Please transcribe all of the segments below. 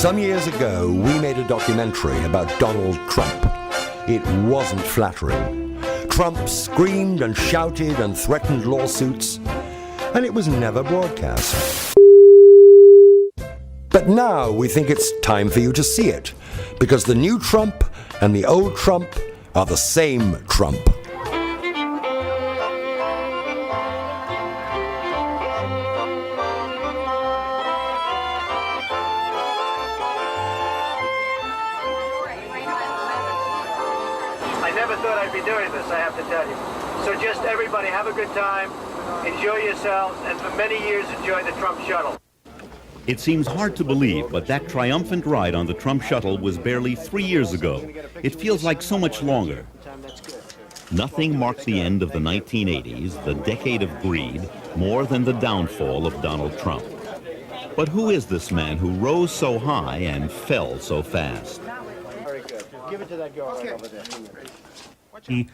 Some years ago, we made a documentary about Donald Trump. It wasn't flattering. Trump screamed and shouted and threatened lawsuits, and it was never broadcast. But now we think it's time for you to see it, because the new Trump and the old Trump are the same Trump. I never thought I'd be doing this, I have to tell you. So just everybody have a good time, enjoy yourselves, and for many years enjoy the Trump shuttle. It seems hard to believe, but that triumphant ride on the Trump shuttle was barely 3 years ago. It feels like so much longer. Nothing marked the end of the 1980s, the decade of greed, more than the downfall of Donald Trump. But who is this man who rose so high and fell so fast? Very good. Give it to that girl right over there. He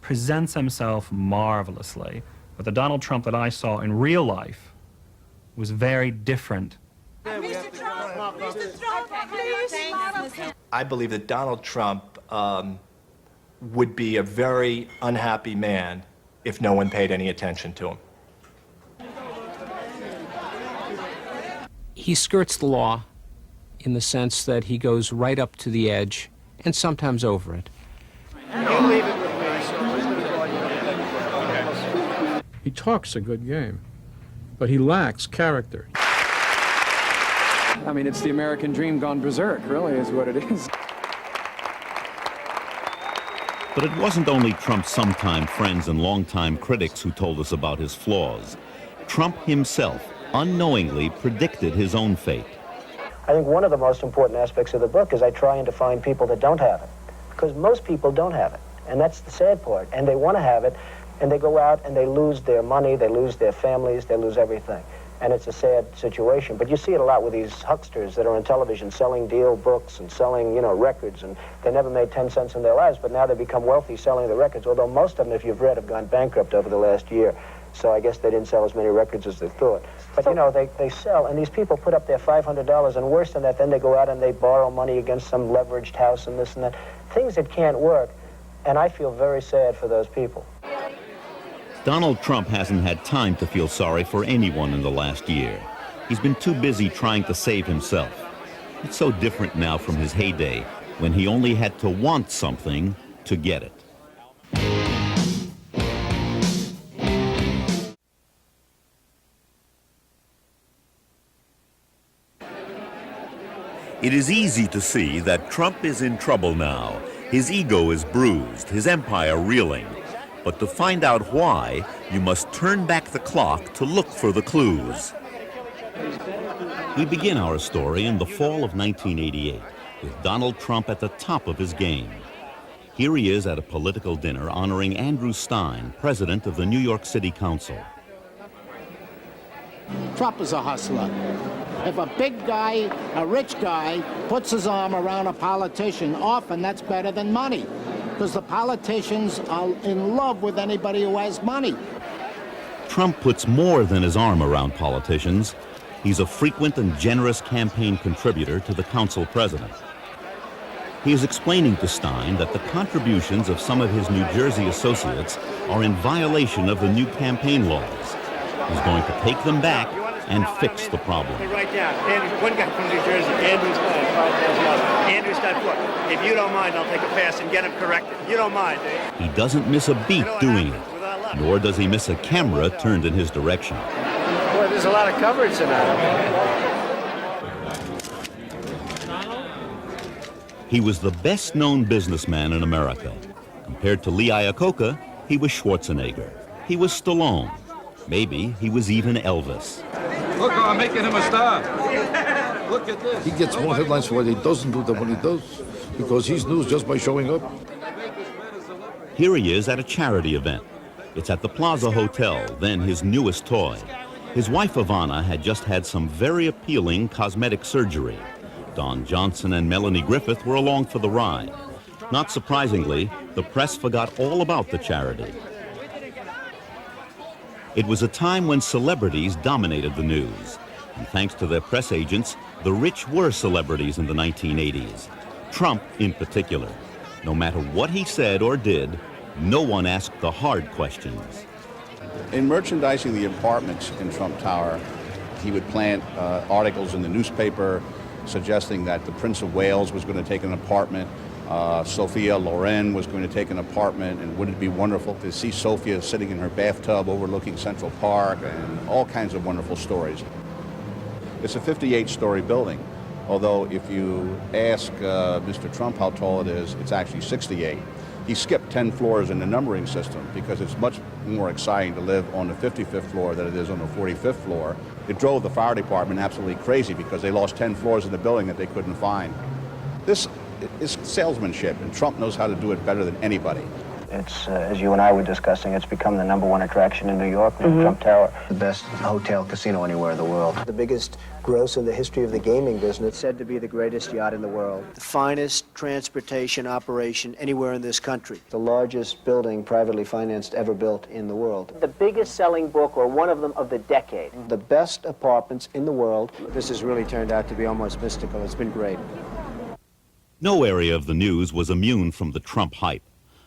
presents himself marvelously, but the Donald Trump that I saw in real life was very different. I believe that Donald Trump would be a very unhappy man if no one paid any attention to him. He skirts the law in the sense that he goes right up to the edge and sometimes over it. You leave it with me. He talks a good game, but he lacks character. I mean, it's the American dream gone berserk, really, is what it is. But it wasn't only Trump's sometime friends and longtime critics who told us about his flaws. Trump himself unknowingly predicted his own fate. I think one of the most important aspects of the book is I try and to find people that don't have it. Because most people don't have it, and that's the sad part. And they want to have it, and they go out and they lose their money, they lose their families, they lose everything. And it's a sad situation. But you see it a lot with these hucksters that are on television selling deal books and selling, records, and they never made 10 cents in their lives, but now they become wealthy selling the records, although most of them, if you've read, have gone bankrupt over the last year. So I guess they didn't sell as many records as they thought. But, they sell, and these people put up their $500, and worse than that, then they go out and they borrow money against some leveraged house and this and that. Things that can't work, and I feel very sad for those people. Donald Trump hasn't had time to feel sorry for anyone in the last year. He's been too busy trying to save himself. It's so different now from his heyday, when he only had to want something to get it. It is easy to see that Trump is in trouble now. His ego is bruised, his empire reeling. But to find out why, you must turn back the clock to look for the clues. We begin our story in the fall of 1988, with Donald Trump at the top of his game. Here he is at a political dinner honoring Andrew Stein, president of the New York City Council. Trump is a hustler. If a big guy, a rich guy, puts his arm around a politician, often that's better than money, because the politicians are in love with anybody who has money. Trump puts more than his arm around politicians. He's a frequent and generous campaign contributor to the council president. He is explaining to Stein that the contributions of some of his New Jersey associates are in violation of the new campaign laws. He's going to take them back and fix the problem. Right down. One guy from New Jersey, Andrew Stein. Andrew Stein, if you don't mind, I'll take a pass and get him corrected. You don't mind, do you? He doesn't miss a beat doing it, nor does he miss a camera turned in his direction. Boy, there's a lot of coverage tonight. He was the best-known businessman in America. Compared to Lee Iacocca, he was Schwarzenegger. He was Stallone. Maybe he was even Elvis. Look, I'm making him a star. Look at this. He gets more headlines for what he doesn't do than what he does, because he's news just by showing up. Here he is at a charity event. It's at the Plaza Hotel, then his newest toy. His wife, Ivana, had just had some very appealing cosmetic surgery. Don Johnson and Melanie Griffith were along for the ride. Not surprisingly, the press forgot all about the charity. It was a time when celebrities dominated the news. And thanks to their press agents, the rich were celebrities in the 1980s. Trump in particular. No matter what he said or did, no one asked the hard questions. In merchandising the apartments in Trump Tower, he would plant articles in the newspaper suggesting that the Prince of Wales was going to take an apartment, Sophia Loren was going to take an apartment, and wouldn't it be wonderful to see Sophia sitting in her bathtub overlooking Central Park, and all kinds of wonderful stories. It's a 58-story building, although if you ask Mr. Trump how tall it is, it's actually 68. He skipped 10 floors in the numbering system because it's much more exciting to live on the 55th floor than it is on the 45th floor. It drove the fire department absolutely crazy because they lost 10 floors in the building that they couldn't find. This is salesmanship, and Trump knows how to do it better than anybody. It's, as you and I were discussing, it's become the #1 attraction in New York, Trump Tower. The best hotel casino anywhere in the world. The biggest gross in the history of the gaming business. Said to be the greatest yacht in the world. The finest transportation operation anywhere in this country. The largest building privately financed ever built in the world. The biggest selling book, or one of them, of the decade. The best apartments in the world. This has really turned out to be almost mystical. It's been great. No area of the news was immune from the Trump hype.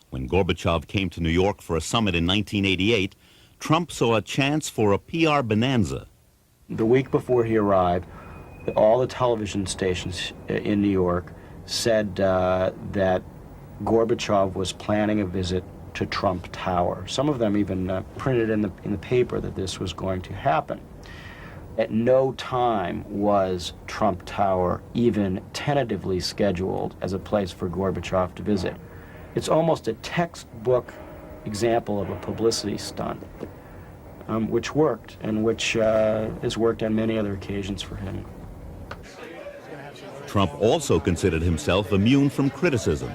When Gorbachev came to New York for a summit in 1988, Trump saw a chance for a PR bonanza. The week before he arrived, all the television stations in New York said that Gorbachev was planning a visit to Trump Tower. Some of them even printed in the paper that this was going to happen. At no time was Trump Tower even tentatively scheduled as a place for Gorbachev to visit. It's almost a textbook example of a publicity stunt, which worked, and which has worked on many other occasions for him. Trump also considered himself immune from criticism,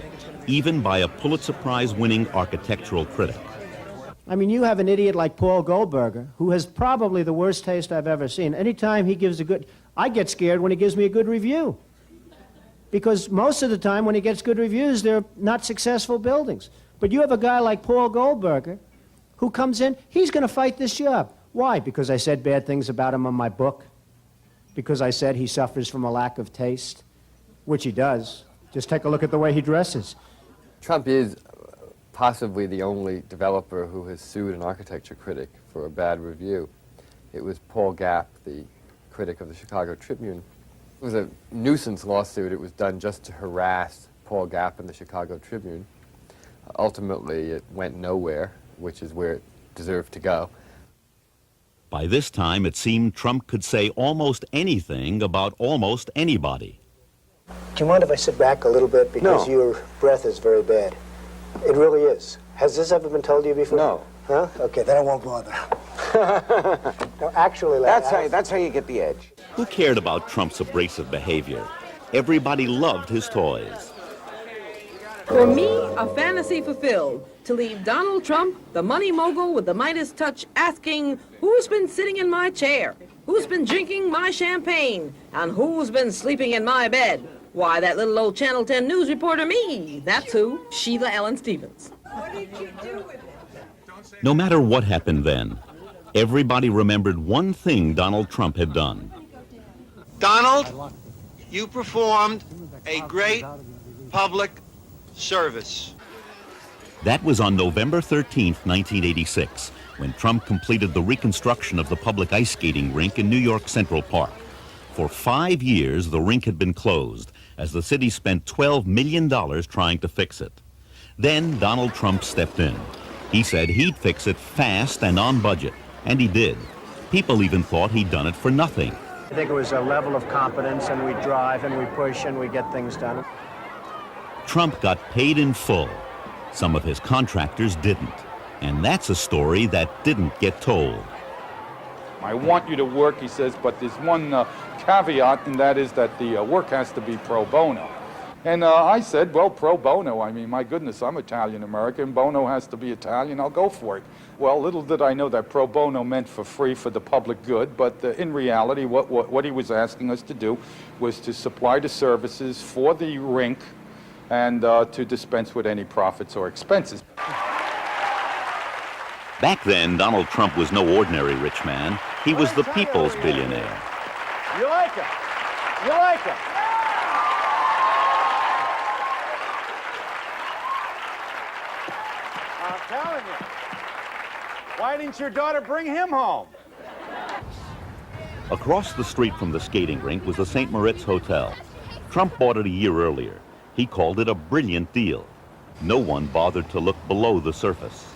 even by a Pulitzer Prize-winning architectural critic. I mean, you have an idiot like Paul Goldberger, who has probably the worst taste I've ever seen. Anytime he gives a good... I get scared when he gives me a good review. Because most of the time when he gets good reviews, they're not successful buildings. But you have a guy like Paul Goldberger who comes in, he's going to fight this job. Why? Because I said bad things about him in my book? Because I said he suffers from a lack of taste? Which he does. Just take a look at the way he dresses. Trump is possibly the only developer who has sued an architecture critic for a bad review. It was Paul Gapp, the critic of the Chicago Tribune. It was a nuisance lawsuit. It was done just to harass Paul Gapp and the Chicago Tribune. Ultimately, it went nowhere, which is where it deserved to go. By this time, it seemed Trump could say almost anything about almost anybody. Do you mind if I sit back a little bit? Because your breath is very bad. It really is. Has this ever been told to you before? No. Huh? Okay, then I won't bother. No, actually, that's how you get the edge. Who cared about Trump's abrasive behavior? Everybody loved his toys. For me, a fantasy fulfilled, to leave Donald Trump, the money mogul with the Midas touch, asking, who's been sitting in my chair? Who's been drinking my champagne? And who's been sleeping in my bed? Why, that little old Channel 10 news reporter me. That's who, Sheila Ellen Stevens. What did you do with it? No matter what happened then, everybody remembered one thing Donald Trump had done. Donald, you performed a great public service. That was on November 13th, 1986, when Trump completed the reconstruction of the public ice skating rink in New York Central Park. For 5 years, the rink had been closed, as the city spent $12 million trying to fix it. Then Donald Trump stepped in. He said he'd fix it fast and on budget, and he did. People even thought he'd done it for nothing. I think it was a level of competence, and we drive and we push and we get things done. Trump got paid in full. Some of his contractors didn't. And that's a story that didn't get told. I want you to work, he says, but there's one caveat, and that is that the work has to be pro bono. And I said, well, pro bono, I mean, my goodness, I'm Italian-American. Bono has to be Italian, I'll go for it. Well, little did I know that pro bono meant for free for the public good, but in reality, what he was asking us to do was to supply the services for the rink and to dispense with any profits or expenses. Back then, Donald Trump was no ordinary rich man. He was the people's billionaire. You like him? You like him? I'm telling you. Why didn't your daughter bring him home? Across the street from the skating rink was the St. Moritz Hotel. Trump bought it a year earlier. He called it a brilliant deal. No one bothered to look below the surface.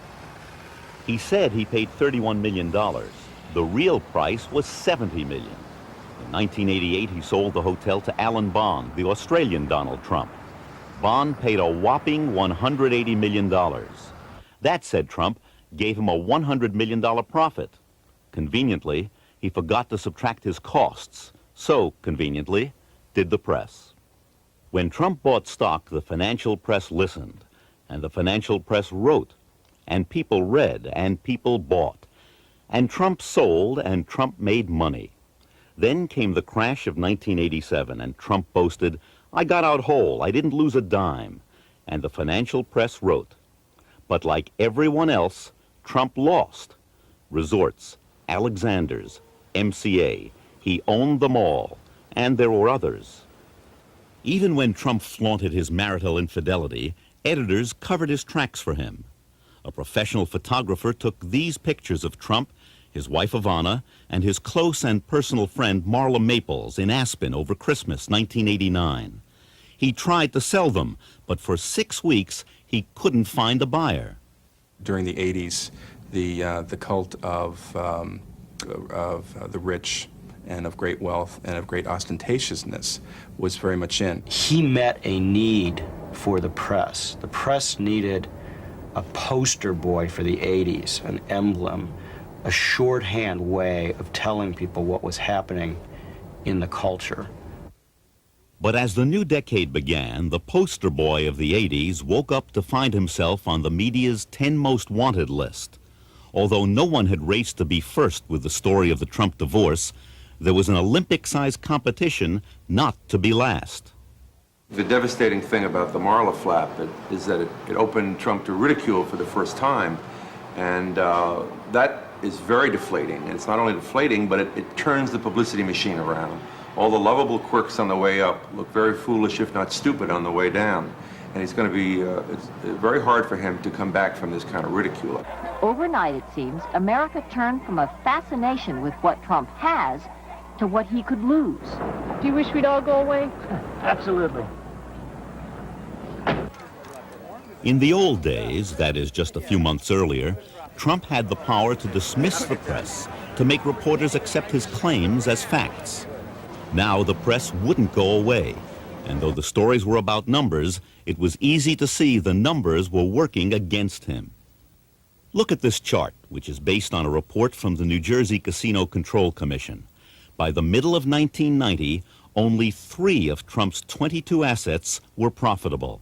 He said he paid $31 million. The real price was $70 million. In 1988, he sold the hotel to Alan Bond, the Australian Donald Trump. Bond paid a whopping $180 million. That, said Trump, gave him a $100 million profit. Conveniently, he forgot to subtract his costs. So, conveniently, did the press. When Trump bought stock, the financial press listened, and the financial press wrote, and people read, and people bought. And Trump sold, and Trump made money. Then came the crash of 1987, and Trump boasted, "I got out whole, I didn't lose a dime." And the financial press wrote. But like everyone else, Trump lost. Resorts, Alexander's, MCA, he owned them all, and there were others. Even when Trump flaunted his marital infidelity, editors covered his tracks for him. A professional photographer took these pictures of Trump, his wife Ivana, and his close and personal friend Marla Maples in Aspen over Christmas 1989. He tried to sell them, but for 6 weeks he couldn't find a buyer. During the 80s, the cult of the rich and of great wealth and of great ostentatiousness was very much in. He met a need for the press. The press needed a poster boy for the 80s, an emblem, a shorthand way of telling people what was happening in the culture. But as the new decade began, the poster boy of the 80s woke up to find himself on the media's 10 most wanted list. Although no one had raced to be first with the story of the Trump divorce, there was an Olympic-sized competition not to be last. The devastating thing about the Marla flap is that it opened Trump to ridicule for the first time, and that is very deflating. And it's not only deflating, but it turns the publicity machine around. All the lovable quirks on the way up look very foolish, if not stupid, on the way down. And it's going to be it's very hard for him to come back from this kind of ridicule. Overnight, it seems, America turned from a fascination with what Trump has to what he could lose. Do you wish we'd all go away? Absolutely. In the old days, that is just a few months earlier, Trump had the power to dismiss the press, to make reporters accept his claims as facts. Now the press wouldn't go away, and though the stories were about numbers, it was easy to see the numbers were working against him. Look at this chart, which is based on a report from the New Jersey Casino Control Commission. By the middle of 1990, only 3 of Trump's 22 assets were profitable.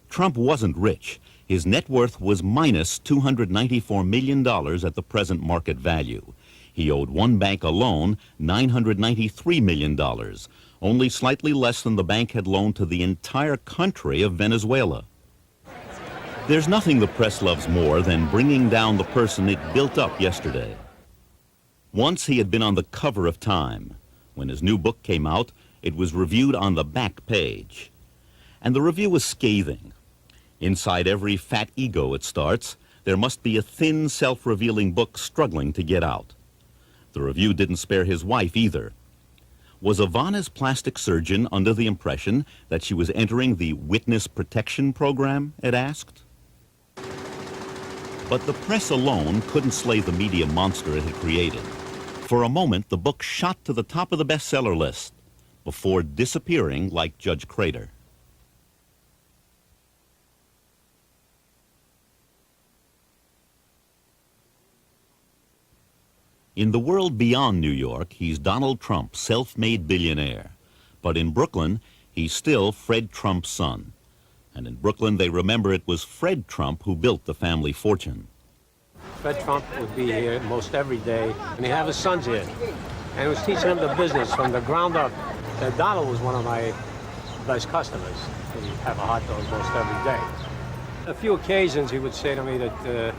Trump wasn't rich. His net worth was minus $294 million at the present market value. He owed one bank alone $993 million, only slightly less than the bank had loaned to the entire country of Venezuela. There's nothing the press loves more than bringing down the person it built up yesterday. Once he had been on the cover of Time. When his new book came out, it was reviewed on the back page. And the review was scathing. Inside every fat ego it starts, there must be a thin, self-revealing book struggling to get out. The review didn't spare his wife either. Was Ivana's plastic surgeon under the impression that she was entering the witness protection program, it asked? But the press alone couldn't slay the media monster it had created. For a moment, the book shot to the top of the bestseller list before disappearing like Judge Crater. In the world beyond New York, he's Donald Trump, self-made billionaire. But in Brooklyn, he's still Fred Trump's son. And in Brooklyn, they remember it was Fred Trump who built the family fortune. Fred Trump would be here most every day, and he'd have his sons here. And he was teaching them the business from the ground up. Donald was one of my best customers. He'd have a hot dog most every day. A few occasions he would say to me that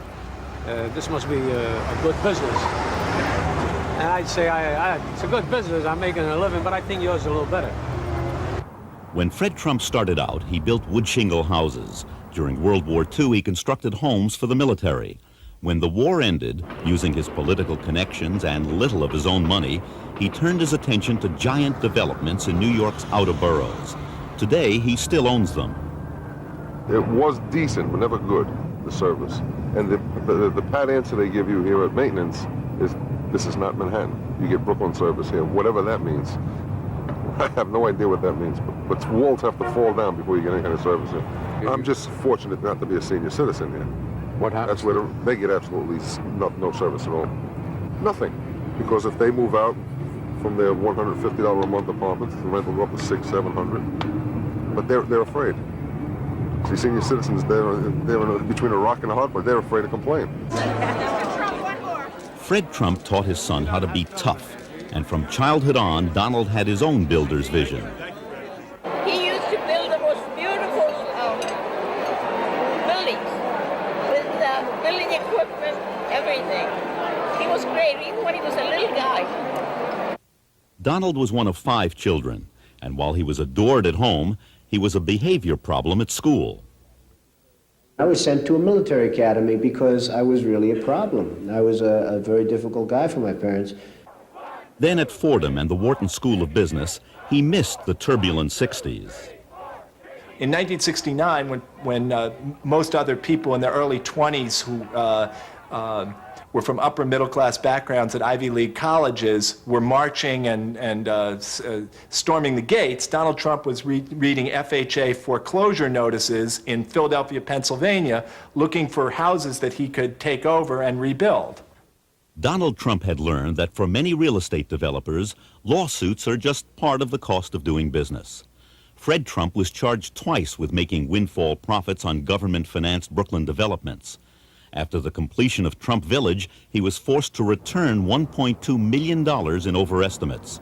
this must be a good business. And I'd say, it's a good business, I'm making a living, but I think yours is a little better. When Fred Trump started out, he built wood shingle houses. During World War II, he constructed homes for the military. When the war ended, using his political connections and little of his own money, he turned his attention to giant developments in New York's outer boroughs. Today, he still owns them. It was decent, but never good, the service. And the pat answer they give you here at maintenance is, this is not Manhattan. You get Brooklyn service here, whatever that means. I have no idea what that means, but walls have to fall down before you get any kind of service here. I'm just fortunate not to be a senior citizen here. What happens? That's where they get absolutely no service at all. Nothing. Because if they move out from their $150 a month apartments, the rent will go up to $600, $700. But they're afraid. See, senior citizens, they're between a rock and a hard place. They're afraid to complain. Fred Trump taught his son how to be tough. And from childhood on, Donald had his own builder's vision. He used to build the most beautiful buildings with building equipment, everything. He was great, even when he was a little guy. Donald was one of 5 children, and while he was adored at home, he was a behavior problem at school. I was sent to a military academy because I was really a problem. I was a very difficult guy for my parents. Then at Fordham and the Wharton School of Business, he missed the turbulent 60s. In 1969, when most other people in their early 20s who were from upper middle class backgrounds at Ivy League colleges were marching and storming the gates, Donald Trump was reading FHA foreclosure notices in Philadelphia, Pennsylvania, looking for houses that he could take over and rebuild. Donald Trump had learned that for many real estate developers, lawsuits are just part of the cost of doing business. Fred Trump was charged twice with making windfall profits on government-financed Brooklyn developments. After the completion of Trump Village, he was forced to return $1.2 million in overestimates,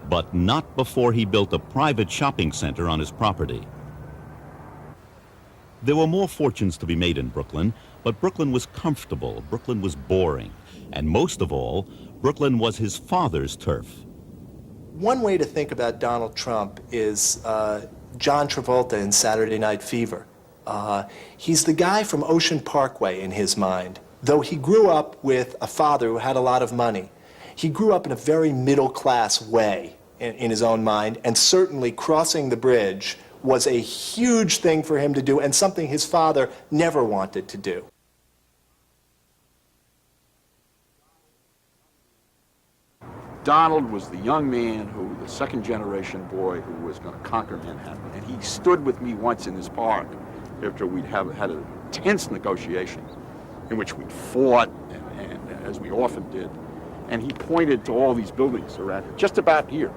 but not before he built a private shopping center on his property. There were more fortunes to be made in Brooklyn, but Brooklyn was comfortable, Brooklyn was boring, and most of all, Brooklyn was his father's turf. One way to think about Donald Trump is John Travolta in Saturday Night Fever. He's the guy from Ocean Parkway in his mind. Though he grew up with a father who had a lot of money, he grew up in a very middle-class way in his own mind, and certainly crossing the bridge was a huge thing for him to do and something his father never wanted to do. Donald was the young man who, the second generation boy who was going to conquer Manhattan. And he stood with me once in his park after we'd had a tense negotiation in which we fought, and as we often did. And he pointed to all these buildings around here, just about here.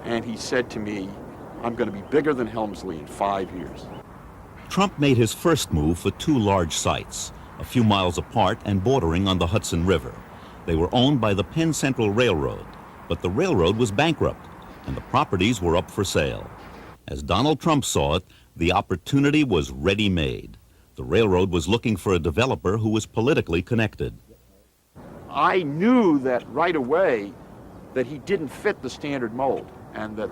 And he said to me, I'm going to be bigger than Helmsley in 5 years. Trump made his first move for 2 large sites, a few miles apart and bordering on the Hudson River. They were owned by the Penn Central Railroad, but the railroad was bankrupt, and the properties were up for sale. As Donald Trump saw it, the opportunity was ready-made. The railroad was looking for a developer who was politically connected. I knew that right away that he didn't fit the standard mold, and that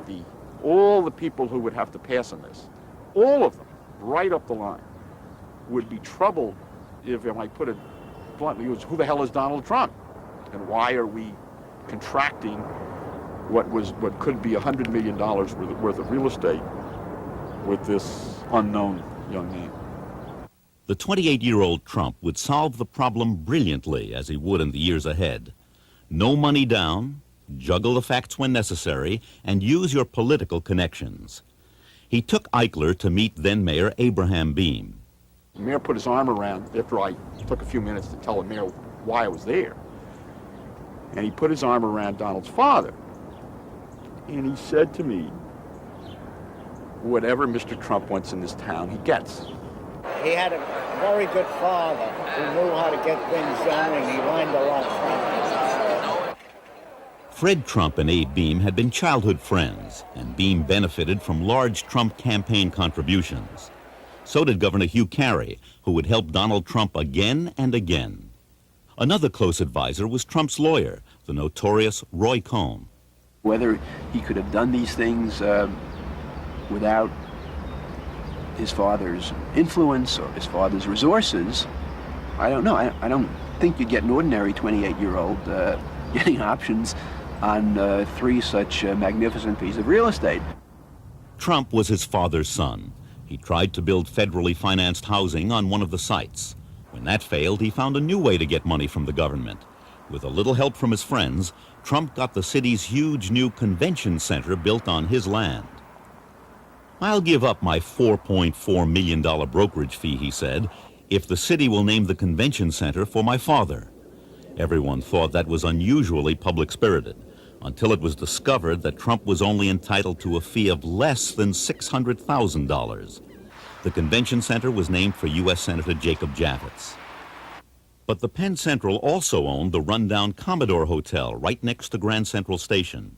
all the people who would have to pass on this, all of them, right up the line, would be troubled if I put it bluntly, was who the hell is Donald Trump? And why are we contracting what could be $100 million worth of real estate with this unknown young man? The 28-year-old Trump would solve the problem brilliantly, as he would in the years ahead. No money down, juggle the facts when necessary, and use your political connections. He took Eichler to meet then-Mayor Abraham Beame. The mayor put his arm around, after I took a few minutes to tell the mayor why I was there, and he put his arm around Donald's father, and he said to me, whatever Mr. Trump wants in this town, he gets. He had a very good father who knew how to get things done, and he learned a lot from him. Fred Trump and Abe Beame had been childhood friends, and Beame benefited from large Trump campaign contributions. So did Governor Hugh Carey, who would help Donald Trump again and again. Another close advisor was Trump's lawyer, the notorious Roy Cohn. Whether he could have done these things without his father's influence or his father's resources, I don't know. I don't think you'd get an ordinary 28-year-old getting options on 3 such magnificent pieces of real estate. Trump was his father's son. He tried to build federally financed housing on one of the sites. When that failed, he found a new way to get money from the government. With a little help from his friends, Trump got the city's huge new convention center built on his land. "I'll give up my $4.4 million brokerage fee," he said, "if the city will name the convention center for my father." Everyone thought that was unusually public-spirited, until it was discovered that Trump was only entitled to a fee of less than $600,000. The convention center was named for U.S. Senator Jacob Javits. But the Penn Central also owned the rundown Commodore Hotel right next to Grand Central Station.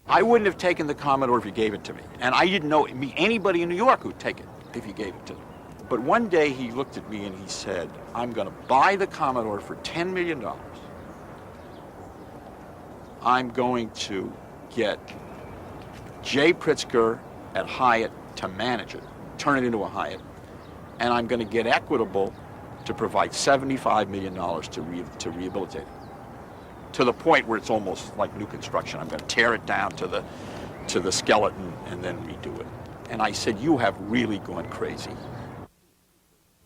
I wouldn't have taken the Commodore if you gave it to me. And I didn't know anybody in New York who'd take it if you gave it to them. But one day he looked at me and he said, "I'm going to buy the Commodore for $10 million. I'm going to get Jay Pritzker at Hyatt to manage it, turn it into a Hyatt, and I'm going to get Equitable to provide $75 million to rehabilitate it, to the point where it's almost like new construction. I'm going to tear it down to the skeleton and then redo it." And I said, "You have really gone crazy."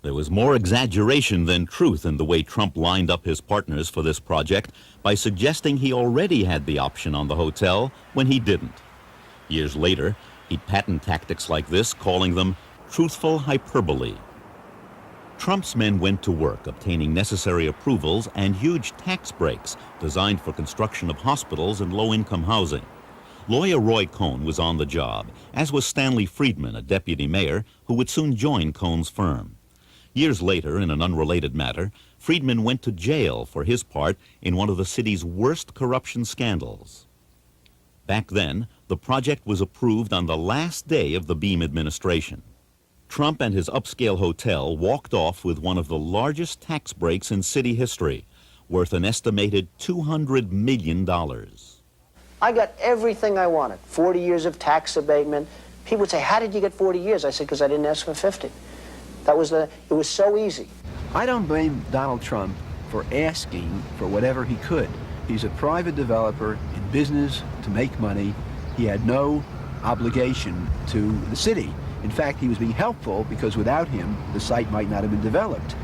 There was more exaggeration than truth in the way Trump lined up his partners for this project by suggesting he already had the option on the hotel when he didn't. Years later, he'd patent tactics like this, calling them truthful hyperbole. Trump's men went to work obtaining necessary approvals and huge tax breaks designed for construction of hospitals and low-income housing. Lawyer Roy Cohn was on the job, as was Stanley Friedman, a deputy mayor who would soon join Cohn's firm. Years later, in an unrelated matter, Friedman went to jail for his part in one of the city's worst corruption scandals. Back then, the project was approved on the last day of the Beam administration. Trump and his upscale hotel walked off with one of the largest tax breaks in city history, worth an estimated $200 million. I got everything I wanted. 40 years of tax abatement. People would say, "How did you get 40 years? I said, "Because I didn't ask for 50. It was so easy. I don't blame Donald Trump for asking for whatever he could. He's a private developer in business to make money. He had no obligation to the city. In fact, he was being helpful because without him, the site might not have been developed.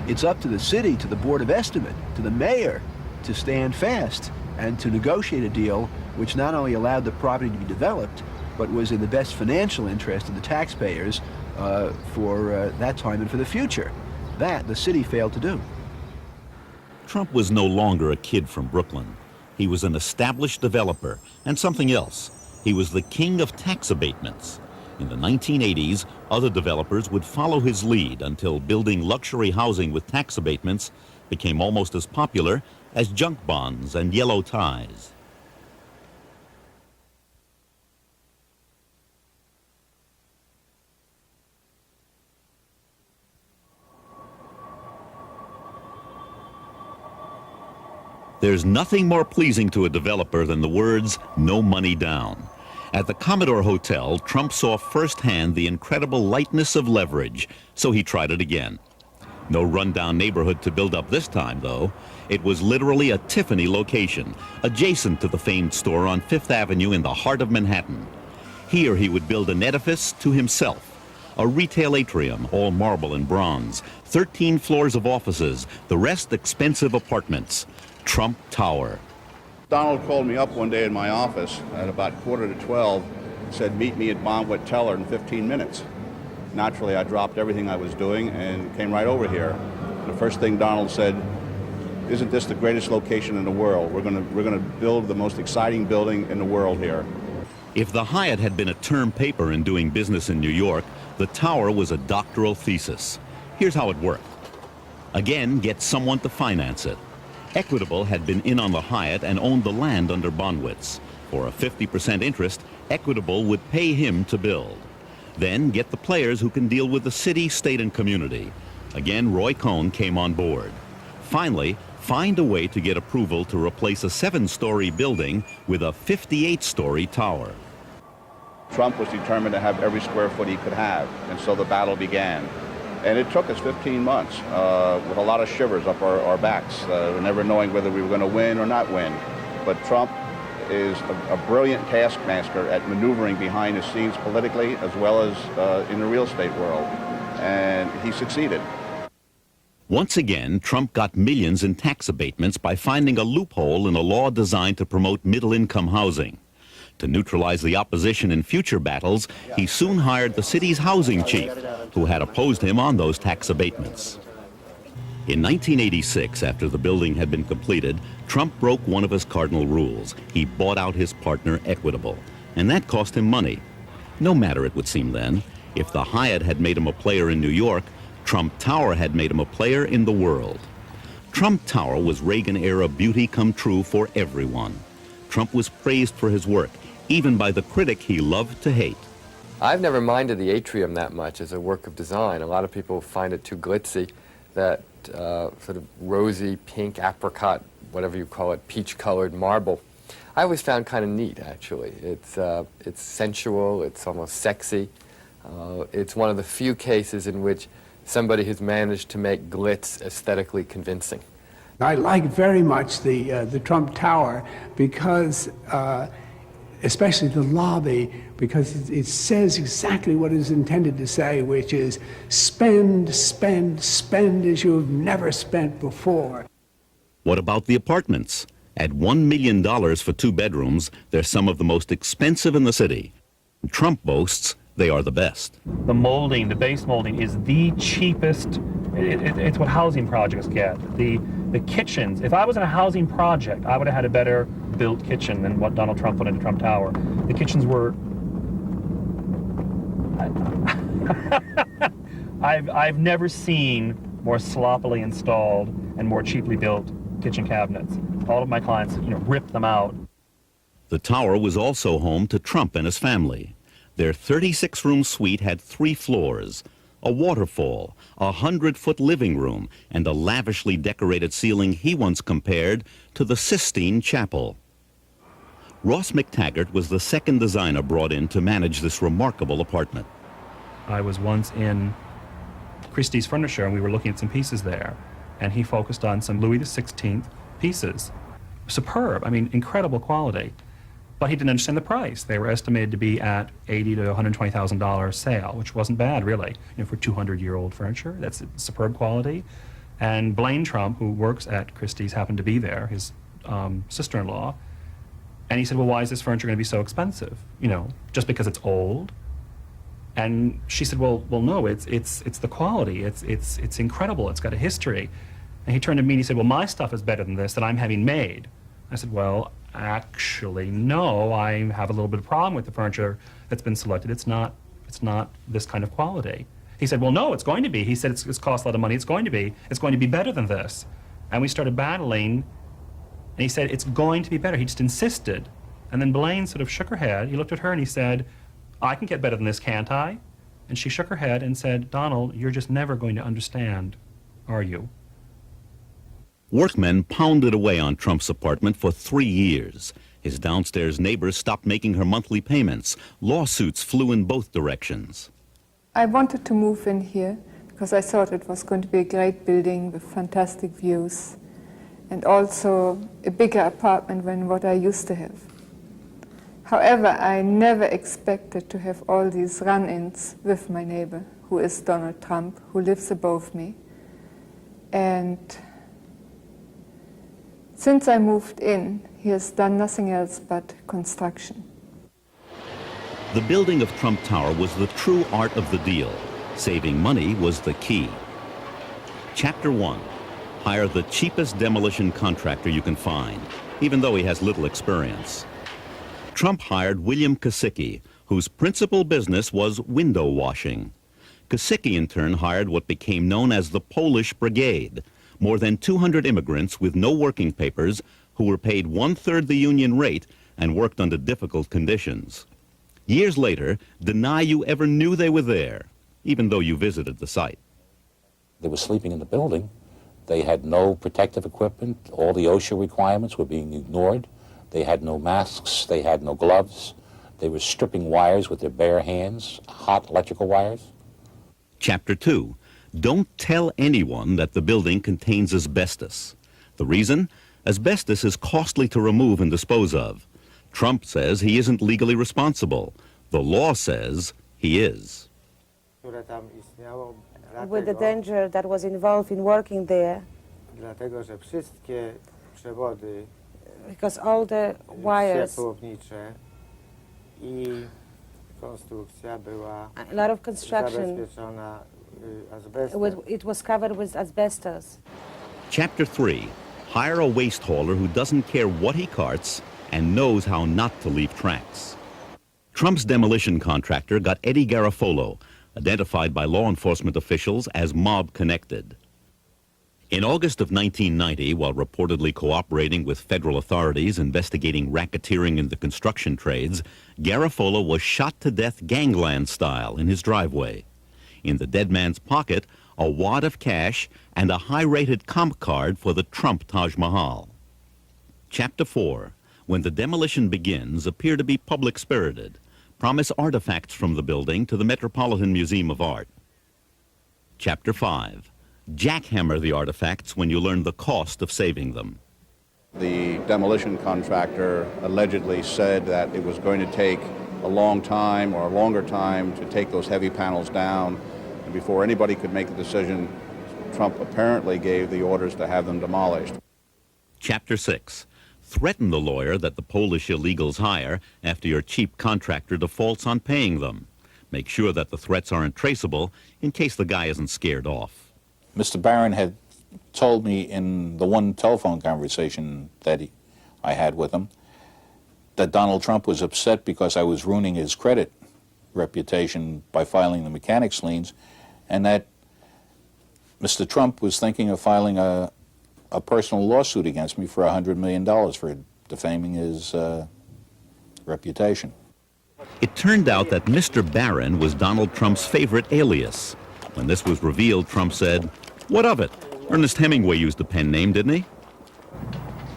It's up to the city, to the Board of Estimate, to the mayor to stand fast and to negotiate a deal which not only allowed the property to be developed, but was in the best financial interest of the taxpayers for that time and for the future. That the city failed to do." Trump was no longer a kid from Brooklyn. He was an established developer and something else. He was the king of tax abatements. In the 1980s, other developers would follow his lead until building luxury housing with tax abatements became almost as popular as junk bonds and yellow ties. There's nothing more pleasing to a developer than the words, "no money down." At the Commodore Hotel, Trump saw firsthand the incredible lightness of leverage, so he tried it again. No rundown neighborhood to build up this time, though. It was literally a Tiffany location, adjacent to the famed store on Fifth Avenue in the heart of Manhattan. Here he would build an edifice to himself. A retail atrium, all marble and bronze, 13 floors of offices, the rest expensive apartments. Trump Tower. Donald called me up one day in my office at about 11:45, said, "Meet me at Bonwit Teller in 15 minutes. Naturally, I dropped everything I was doing and came right over here. The first thing Donald said, "Isn't this the greatest location in the world? We're going to build the most exciting building in the world here." If the Hyatt had been a term paper in doing business in New York, the Tower was a doctoral thesis. Here's how it worked. Again, get someone to finance it. Equitable had been in on the Hyatt and owned the land under Bonwitz. For a 50% interest, Equitable would pay him to build. Then get the players who can deal with the city, state, and community. Again, Roy Cohn came on board. Finally, find a way to get approval to replace a 7-story building with a 58-story tower. Trump was determined to have every square foot he could have, and so the battle began. And it took us 15 months with a lot of shivers up our backs, never knowing whether we were going to win or not win. But Trump is a brilliant taskmaster at maneuvering behind the scenes politically as well as in the real estate world, and he succeeded. Once again, Trump got millions in tax abatements by finding a loophole in a law designed to promote middle-income housing. To neutralize the opposition in future battles, he soon hired the city's housing chief, who had opposed him on those tax abatements. In 1986, after the building had been completed, Trump broke one of his cardinal rules. He bought out his partner Equitable, and that cost him money. No matter, it would seem then, if the Hyatt had made him a player in New York, Trump Tower had made him a player in the world. Trump Tower was Reagan-era beauty come true for everyone. Trump was praised for his work, even by the critic he loved to hate. I've never minded the atrium that much as a work of design. A lot of people find it too glitzy, that sort of rosy, pink, apricot, whatever you call it, peach-colored marble. I always found kind of neat, actually. It's sensual, it's almost sexy. It's one of the few cases in which somebody has managed to make glitz aesthetically convincing. I like very much the Trump Tower because, especially the lobby, because it says exactly what it's intended to say, which is spend, spend, spend as you've never spent before. What about the apartments? At $1 million for 2 bedrooms, they're some of the most expensive in the city. Trump boasts they are the best. The molding, the base molding, is the cheapest. It's what housing projects get. The kitchens, if I was in a housing project, I would have had a better built kitchen than what Donald Trump put into Trump Tower. The kitchens were... I've never seen more sloppily installed and more cheaply built kitchen cabinets. All of my clients, ripped them out. The tower was also home to Trump and his family. Their 36-room suite had 3 floors, a waterfall, a 100-foot living room, and a lavishly decorated ceiling he once compared to the Sistine Chapel. Ross McTaggart was the second designer brought in to manage this remarkable apartment. I was once in Christie's Furniture, and we were looking at some pieces there, and he focused on some Louis XVI pieces. Superb, incredible quality. But he didn't understand the price. They were estimated to be at $80,000 to $120,000 sale, which wasn't bad, really. For 200-year-old furniture, that's superb quality. And Blaine Trump, who works at Christie's, happened to be there, his sister-in-law. And he said, well, why is this furniture going to be so expensive? Just because it's old? And she said, well, no, it's the quality. It's incredible. It's got a history. And he turned to me and he said, well, my stuff is better than this that I'm having made. I said, well, actually, no, I have a little bit of problem with the furniture that's been selected. It's not this kind of quality. He said, well, no, it's going to be. He said, it's cost a lot of money. It's going to be better than this. And we started battling, and he said, it's going to be better. He just insisted. And then Blaine sort of shook her head. He looked at her and he said, I can get better than this, can't I? And she shook her head and said, Donald, you're just never going to understand, are you? Workmen pounded away on Trump's apartment for 3 years. His downstairs neighbors stopped making her monthly payments. Lawsuits flew in both directions. I wanted to move in here because I thought it was going to be a great building with fantastic views and also a bigger apartment than what I used to have. However, I never expected to have all these run-ins with my neighbor, who is Donald Trump, who lives above me. And since I moved in, he has done nothing else but construction. The building of Trump Tower was the true art of the deal. Saving money was the key. Chapter 1. Hire the cheapest demolition contractor you can find, even though he has little experience. Trump hired William Kosicki, whose principal business was window washing. Kosicki, in turn, hired what became known as the Polish Brigade, more than 200 immigrants with no working papers who were paid 1/3 the union rate and worked under difficult conditions. Years later, deny you ever knew they were there, even though you visited the site. They were sleeping in the building, They had no protective equipment. All the OSHA requirements were being ignored. They had no masks. They had no gloves. They were stripping wires with their bare hands, hot electrical wires. Chapter 2. Don't tell anyone that the building contains asbestos. The reason? Asbestos is costly to remove and dispose of. Trump says he isn't legally responsible. The law says he is. With the danger that was involved in working there, because all the wires, a lot of construction, it was covered with asbestos. Chapter 3. Hire a waste hauler who doesn't care what he carts and knows how not to leave tracks. Trump's demolition contractor got Eddie Garofolo, identified by law enforcement officials as mob-connected. In August of 1990, while reportedly cooperating with federal authorities investigating racketeering in the construction trades, Garofolo was shot to death gangland style in his driveway. In the dead man's pocket, a wad of cash and a high-rated comp card for the Trump Taj Mahal. Chapter 4. When the demolition begins, appear to be public-spirited. Promise artifacts from the building to the Metropolitan Museum of Art. Chapter 5. Jackhammer the artifacts when you learn the cost of saving them. The demolition contractor allegedly said that it was going to take a long time or a longer time to take those heavy panels down, and before anybody could make a decision, Trump apparently gave the orders to have them demolished. Chapter 6. Threaten the lawyer that the Polish illegals hire after your cheap contractor defaults on paying them. Make sure that the threats aren't traceable in case the guy isn't scared off. Mr. Barron had told me in the one telephone conversation that I had with him that Donald Trump was upset because I was ruining his credit reputation by filing the mechanics liens, and that Mr. Trump was thinking of filing a personal lawsuit against me for $100 million for defaming his reputation. It turned out that Mr. Barron was Donald Trump's favorite alias. When this was revealed, Trump said, "What of it? Ernest Hemingway used the pen name, didn't he?"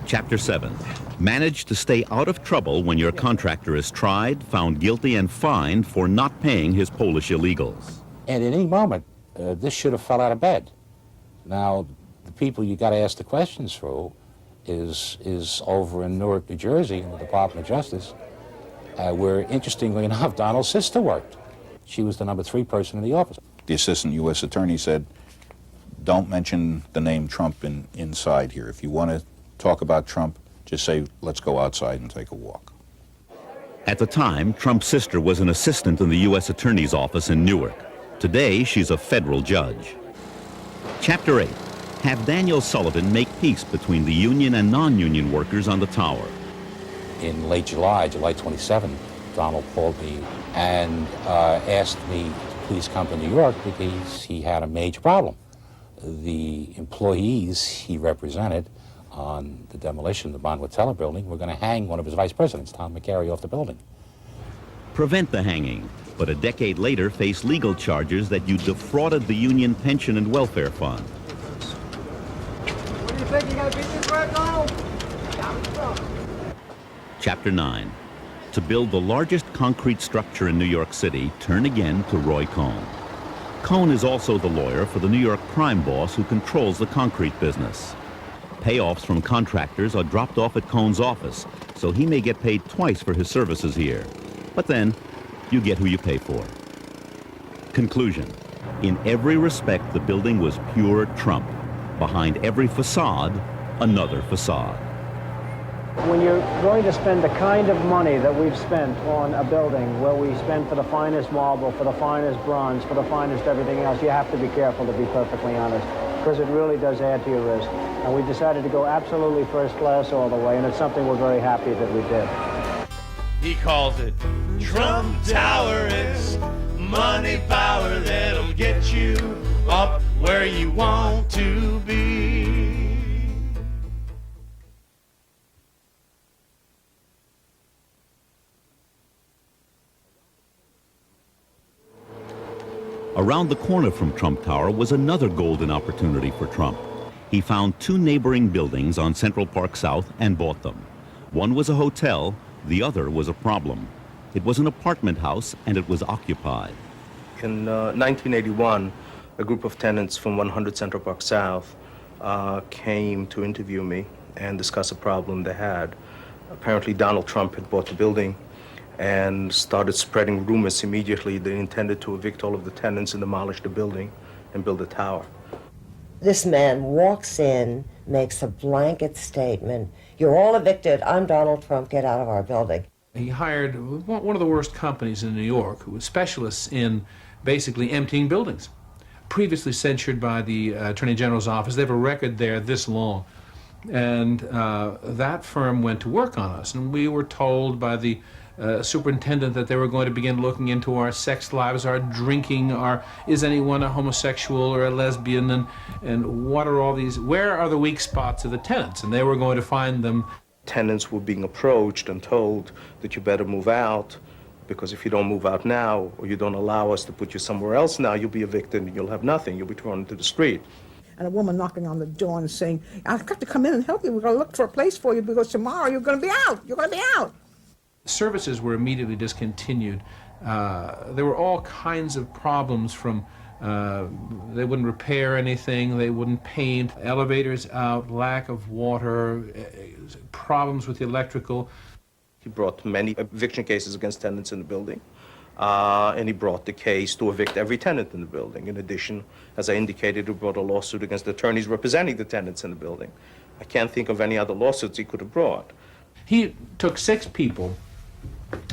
Chapter 7. Manage to stay out of trouble when your contractor is tried, found guilty, and fined for not paying his Polish illegals. And at any moment, this should have fell out of bed. Now, the people you got to ask the questions through is over in Newark, New Jersey, in the Department of Justice, where, interestingly enough, Donald's sister worked. She was the number 3 person in the office. The assistant U.S. attorney said, don't mention the name Trump inside here. If you want to talk about Trump, just say, let's go outside and take a walk. At the time, Trump's sister was an assistant in the U.S. Attorney's office in Newark. Today, she's a federal judge. Chapter 8. Have Daniel Sullivan make peace between the union and non-union workers on the tower. In late July, July 27, Donald called me and asked me to please come to New York because he had a major problem. The employees he represented on the demolition of the Bonwood Teller building were going to hang one of his vice presidents, Tom McCary, off the building. Prevent the hanging, but a decade later face legal charges that you defrauded the union pension and welfare fund. What do you think? You got to beat this red, Donald? Chapter 9. To build the largest concrete structure in New York City, turn again to Roy Cohn. Cohn is also the lawyer for the New York crime boss who controls the concrete business. Payoffs from contractors are dropped off at Cohn's office, so he may get paid twice for his services here. But then, you get who you pay for. Conclusion. In every respect, the building was pure Trump. Behind every facade, another facade. When you're going to spend the kind of money that we've spent on a building where we spend for the finest marble, for the finest bronze, for the finest everything else, you have to be careful, to be perfectly honest, because it really does add to your risk. And we decided to go absolutely first class all the way, and it's something we're very happy that we did. He calls it Trump Tower. It's money power that'll get you up where you want to be. Around the corner from Trump Tower was another golden opportunity for Trump. He found 2 neighboring buildings on Central Park South and bought them. One was a hotel, the other was a problem. It was an apartment house and it was occupied. In 1981, a group of tenants from 100 Central Park South came to interview me and discuss a problem they had. Apparently Donald Trump had bought the building and started spreading rumors immediately. They intended to evict all of the tenants and demolish the building and build a tower. This man walks in, makes a blanket statement. You're all evicted. I'm Donald Trump. Get out of our building. He hired one of the worst companies in New York, who was specialists in basically emptying buildings. Previously censured by the Attorney General's office. They have a record there this long. And that firm went to work on us. And we were told by the superintendent that they were going to begin looking into our sex lives, our drinking, is anyone a homosexual or a lesbian, and what are all these, where are the weak spots of the tenants? And they were going to find them. Tenants were being approached and told that you better move out, because if you don't move out now, or you don't allow us to put you somewhere else now, you'll be evicted and you'll have nothing. You'll be thrown into the street. And a woman knocking on the door and saying, I've got to come in and help you. We're going to look for a place for you because tomorrow you're going to be out. You're going to be out. Services were immediately discontinued. There were all kinds of problems from they wouldn't repair anything, they wouldn't paint, elevators out, lack of water, problems with the electrical. He brought many eviction cases against tenants in the building, and he brought the case to evict every tenant in the building. In addition, as I indicated, he brought a lawsuit against attorneys representing the tenants in the building. I can't think of any other lawsuits he could have brought. He took 6 people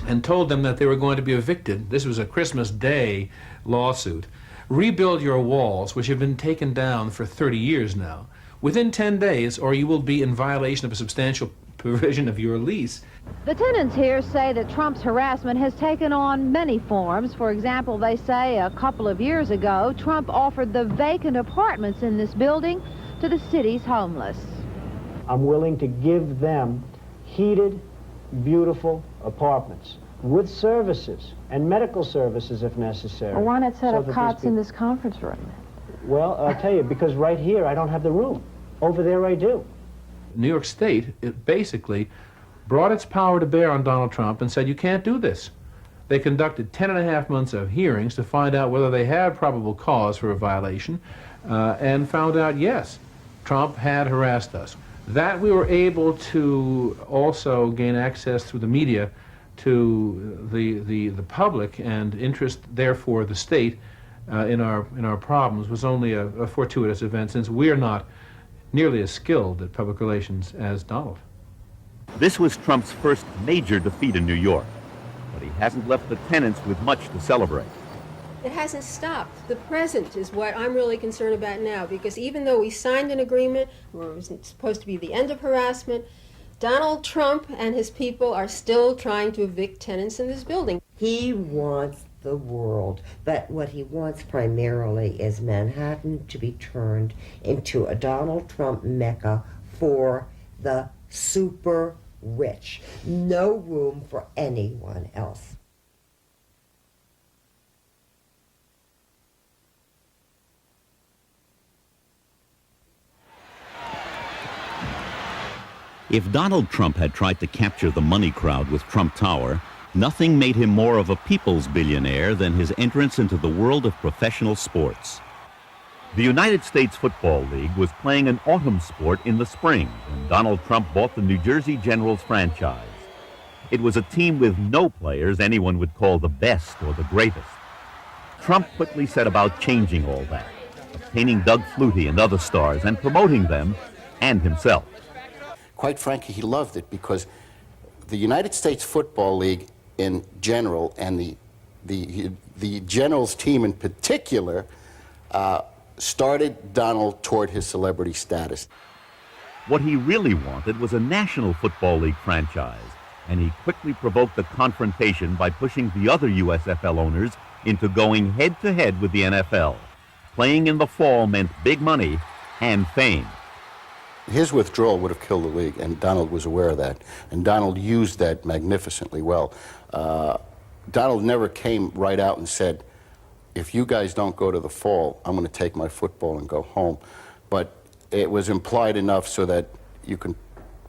and told them that they were going to be evicted. This was a Christmas Day lawsuit. Rebuild your walls, which have been taken down for 30 years now, within 10 days, or you will be in violation of a substantial provision of your lease. The tenants here say that Trump's harassment has taken on many forms. For example, they say a couple of years ago, Trump offered the vacant apartments in this building to the city's homeless. I'm willing to give them heated, beautiful apartments with services and medical services if necessary. Well, why not set so up that cots these in this conference room? Well, I'll tell you, because right here I don't have the room. Over there I do. New York State, it basically brought its power to bear on Donald Trump and said, you can't do this. They conducted 10.5 months of hearings to find out whether they had probable cause for a violation, and found out, yes, Trump had harassed us. That we were able to also gain access through the media to the public and interest, therefore, the state in our problems was only a fortuitous event, since we're not nearly as skilled at public relations as Donald. This was Trump's first major defeat in New York, but he hasn't left the tenants with much to celebrate. It hasn't stopped. The present is what I'm really concerned about now, because even though we signed an agreement where it was supposed to be the end of harassment, Donald Trump and his people are still trying to evict tenants in this building. He wants the world, but what he wants primarily is Manhattan to be turned into a Donald Trump mecca for the super rich. No room for anyone else. If Donald Trump had tried to capture the money crowd with Trump Tower, nothing made him more of a people's billionaire than his entrance into the world of professional sports. The United States Football League was playing an autumn sport in the spring when Donald Trump bought the New Jersey Generals franchise. It was a team with no players anyone would call the best or the greatest. Trump quickly set about changing all that, obtaining Doug Flutie and other stars and promoting them and himself. Quite frankly, he loved it because the United States Football League in general and the Generals team in particular started Donald toward his celebrity status. What he really wanted was a National Football League franchise, and he quickly provoked the confrontation by pushing the other USFL owners into going head-to-head with the NFL. Playing in the fall meant big money and fame. His withdrawal would have killed the league, and Donald was aware of that, and Donald used that magnificently well. Donald never came right out and said, if you guys don't go to the fall, I'm going to take my football and go home. But it was implied enough so that you can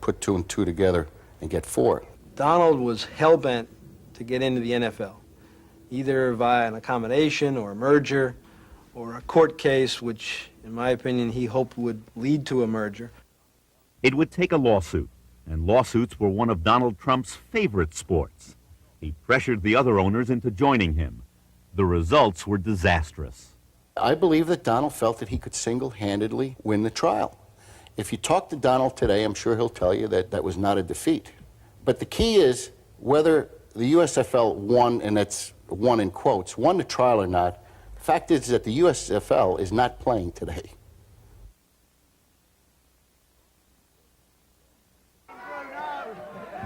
put 2 and 2 together and get 4. Donald was hell-bent to get into the NFL, either via an accommodation or a merger or a court case, which, in my opinion, he hoped would lead to a merger. It would take a lawsuit, and lawsuits were one of Donald Trump's favorite sports. He pressured the other owners into joining him. The results were disastrous. I believe that Donald felt that he could single-handedly win the trial. If you talk to Donald today, I'm sure he'll tell you that that was not a defeat. But the key is whether the USFL won, and that's won in quotes, won the trial or not. The fact is that the USFL is not playing today.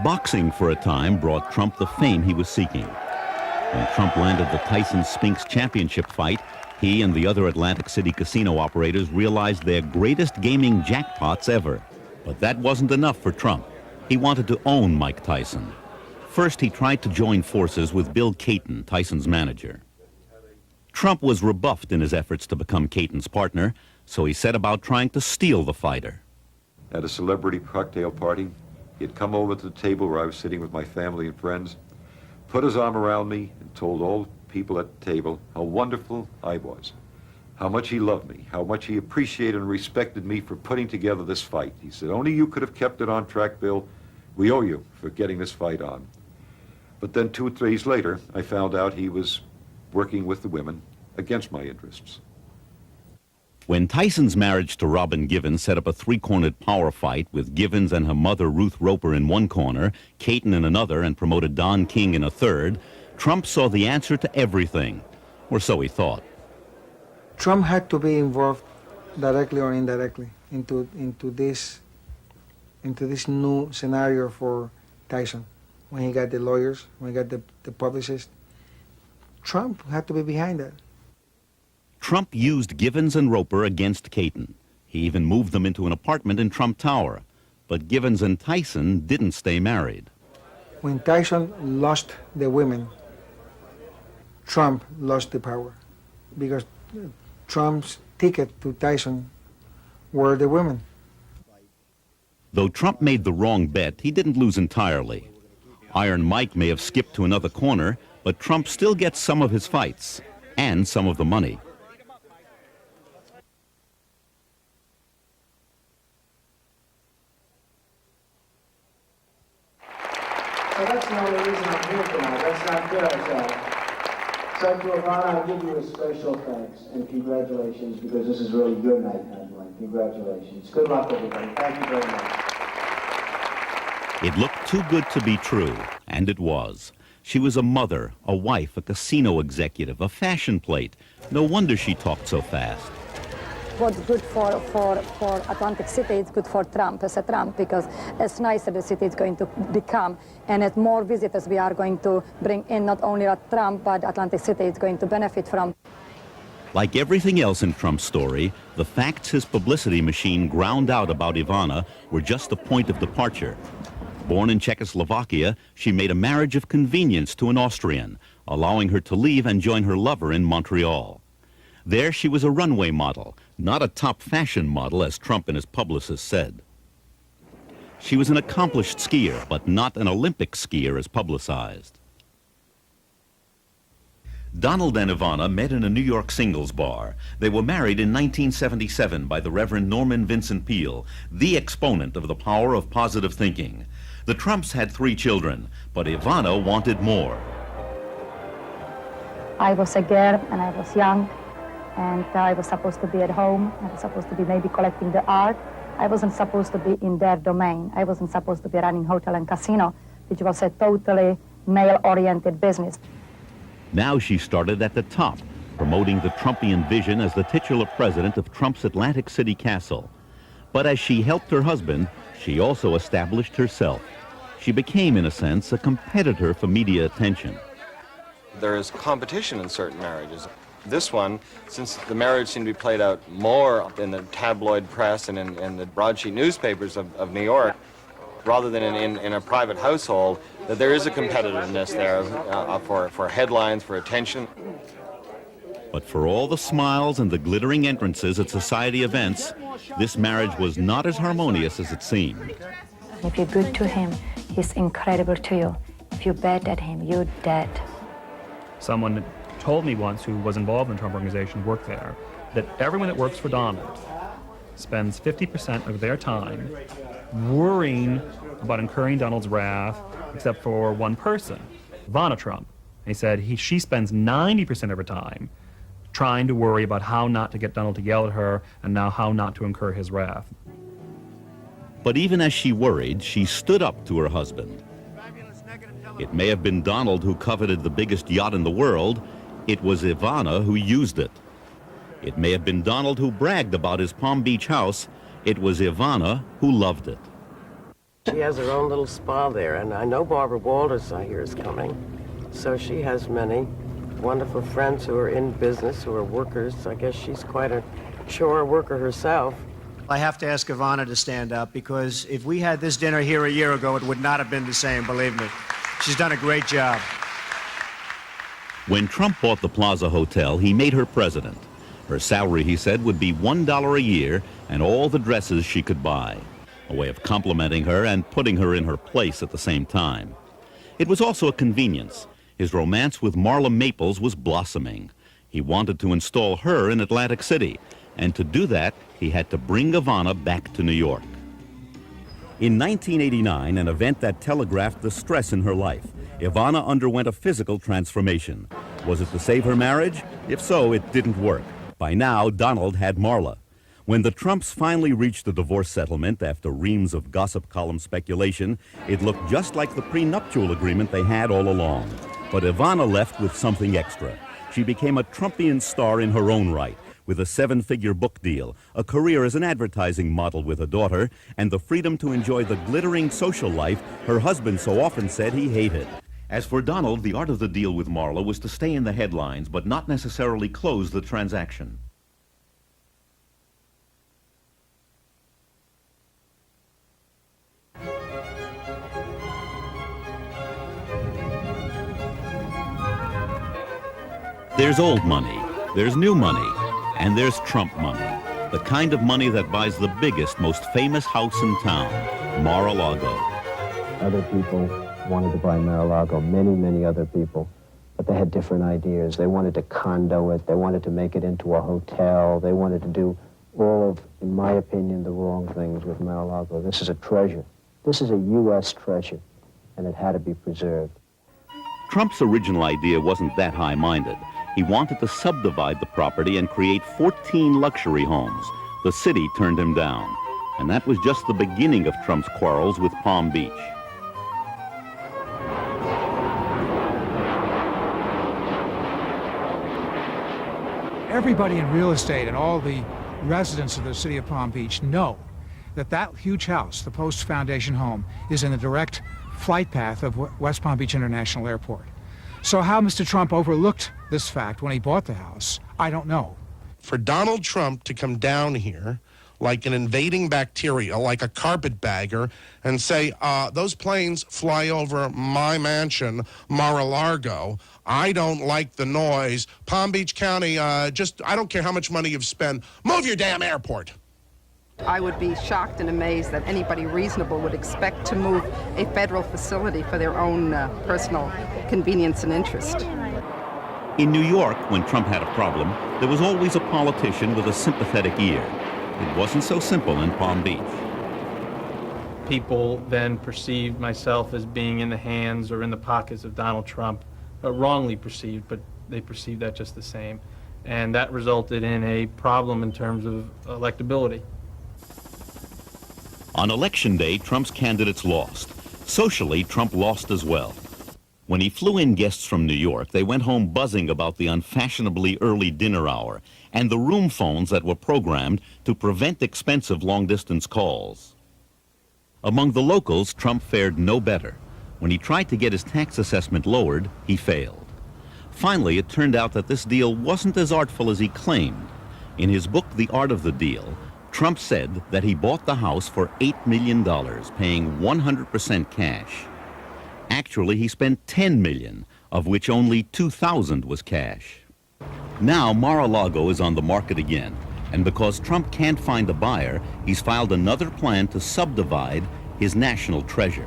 Boxing for a time brought Trump the fame he was seeking. When Trump landed the Tyson Spinks championship fight, he and the other Atlantic City casino operators realized their greatest gaming jackpots ever. But that wasn't enough for Trump. He wanted to own Mike Tyson. First, he tried to join forces with Bill Caton, Tyson's manager. Trump was rebuffed in his efforts to become Caton's partner, so he set about trying to steal the fighter. At a celebrity cocktail party, he had come over to the table where I was sitting with my family and friends, put his arm around me, and told all the people at the table how wonderful I was, how much he loved me, how much he appreciated and respected me for putting together this fight. He said, "Only you could have kept it on track, Bill. We owe you for getting this fight on." But then 2 or 3 days later, I found out he was working with the women against my interests. When Tyson's marriage to Robin Givens set up a 3-cornered power fight with Givens and her mother Ruth Roper in one corner, Caton in another, and promoted Don King in a third, Trump saw the answer to everything, or so he thought. Trump had to be involved directly or indirectly into this new scenario for Tyson. When he got the lawyers, when he got the publicist, Trump had to be behind that. Trump used Givens and Roper against Caton. He even moved them into an apartment in Trump Tower. But Givens and Tyson didn't stay married. When Tyson lost the women, Trump lost the power, because Trump's ticket to Tyson were the women. Though Trump made the wrong bet, he didn't lose entirely. Iron Mike may have skipped to another corner, but Trump still gets some of his fights and some of the money. So that's the only reason I'm here tonight. That's not good, I said. So to Ivana, I give you a special thanks and congratulations, because this is really good night handling. Congratulations. Good luck, everybody. Thank you very much. It looked too good to be true, and it was. She was a mother, a wife, a casino executive, a fashion plate. No wonder she talked so fast. What's good for Atlantic City, it's good for Trump, as a Trump, because as nicer the city is going to become, and as more visitors we are going to bring in, not only at Trump, but Atlantic City is going to benefit from. Like everything else in Trump's story, the facts his publicity machine ground out about Ivana were just the point of departure. Born in Czechoslovakia, she made a marriage of convenience to an Austrian, allowing her to leave and join her lover in Montreal. There she was a runway model, not a top fashion model as Trump and his publicist said. She was an accomplished skier, but not an Olympic skier as publicized. Donald and Ivana met in a New York singles bar. They were married in 1977 by the Reverend Norman Vincent Peale, the exponent of the power of positive thinking. The Trumps had 3 children, but Ivana wanted more. I was a girl and I was young, and I was supposed to be at home. I was supposed to be maybe collecting the art. I wasn't supposed to be in their domain. I wasn't supposed to be running hotel and casino, which was a totally male-oriented business. Now she started at the top, promoting the Trumpian vision as the titular president of Trump's Atlantic City castle. But as she helped her husband, she also established herself. She became, in a sense, a competitor for media attention. There is competition in certain marriages. This one, since the marriage seemed to be played out more in the tabloid press and in the broadsheet newspapers of New York, rather than in a private household, that there is a competitiveness there for headlines, for attention. But for all the smiles and the glittering entrances at society events, this marriage was not as harmonious as it seemed. If you're good to him, he's incredible to you. If you're bad at him, you're dead. Someone told me once who was involved in the Trump Organization, worked there, that everyone that works for Donald spends 50% of their time worrying about incurring Donald's wrath, except for one person, Ivana Trump. He said she spends 90% of her time trying to worry about how not to get Donald to yell at her and now how not to incur his wrath. But even as she worried, she stood up to her husband. It may have been Donald who coveted the biggest yacht in the world. It was Ivana who used it. It may have been Donald who bragged about his Palm Beach house. It was Ivana who loved it. She has her own little spa there, and I know Barbara Walters, I hear, is coming. So she has many wonderful friends who are in business, who are workers. I guess she's quite a chore worker herself. I have to ask Ivana to stand up, because if we had this dinner here a year ago, it would not have been the same, believe me. She's done a great job. When Trump bought the Plaza Hotel, he made her president. Her salary, he said, would be $1 a year and all the dresses she could buy. A way of complimenting her and putting her in her place at the same time. It was also a convenience. His romance with Marla Maples was blossoming. He wanted to install her in Atlantic City, and to do that, he had to bring Ivana back to New York. In 1989, an event that telegraphed the stress in her life, Ivana underwent a physical transformation. Was it to save her marriage? If so, it didn't work. By now, Donald had Marla. When the Trumps finally reached a divorce settlement after reams of gossip column speculation, it looked just like the prenuptial agreement they had all along. But Ivana left with something extra. She became a Trumpian star in her own right, with a 7-figure book deal, a career as an advertising model with a daughter, and the freedom to enjoy the glittering social life her husband so often said he hated. As for Donald, the art of the deal with Marla was to stay in the headlines, but not necessarily close the transaction. There's old money, there's new money, and there's Trump money. The kind of money that buys the biggest, most famous house in town, Mar-a-Lago. Other people wanted to buy Mar-a-Lago, many other people, but they had different ideas. They wanted to condo it, they wanted to make it into a hotel, they wanted to do all of, in my opinion, the wrong things with Mar-a-Lago. This is a treasure. This is a U.S. treasure, and it had to be preserved. Trump's original idea wasn't that high-minded. He wanted to subdivide the property and create 14 luxury homes. The city turned him down. And that was just the beginning of Trump's quarrels with Palm Beach. Everybody in real estate and all the residents of the city of Palm Beach know that that huge house, the Post Foundation home, is in the direct flight path of West Palm Beach International Airport. So how Mr. Trump overlooked this fact when he bought the house, I don't know. For Donald Trump to come down here like an invading bacteria, like a carpetbagger, and say, those planes fly over my mansion, Mar-a-Lago. I don't like the noise. Palm Beach County, I don't care how much money you've spent. Move your damn airport. I would be shocked and amazed that anybody reasonable would expect to move a federal facility for their own personal convenience and interest. In New York, when Trump had a problem, there was always a politician with a sympathetic ear. It wasn't so simple in Palm Beach. People then perceived myself as being in the hands or in the pockets of Donald Trump, wrongly perceived, but they perceived that just the same. And that resulted in a problem in terms of electability. On election day, Trump's candidates lost. Socially, Trump lost as well. When he flew in guests from New York, they went home buzzing about the unfashionably early dinner hour and the room phones that were programmed to prevent expensive long-distance calls. Among the locals, Trump fared no better. When he tried to get his tax assessment lowered, he failed. Finally, it turned out that this deal wasn't as artful as he claimed. In his book, The Art of the Deal, Trump said that he bought the house for $8 million, paying 100% cash. Actually, he spent $10 million, of which only $2,000 was cash. Now Mar-a-Lago is on the market again, and because Trump can't find a buyer, he's filed another plan to subdivide his national treasure.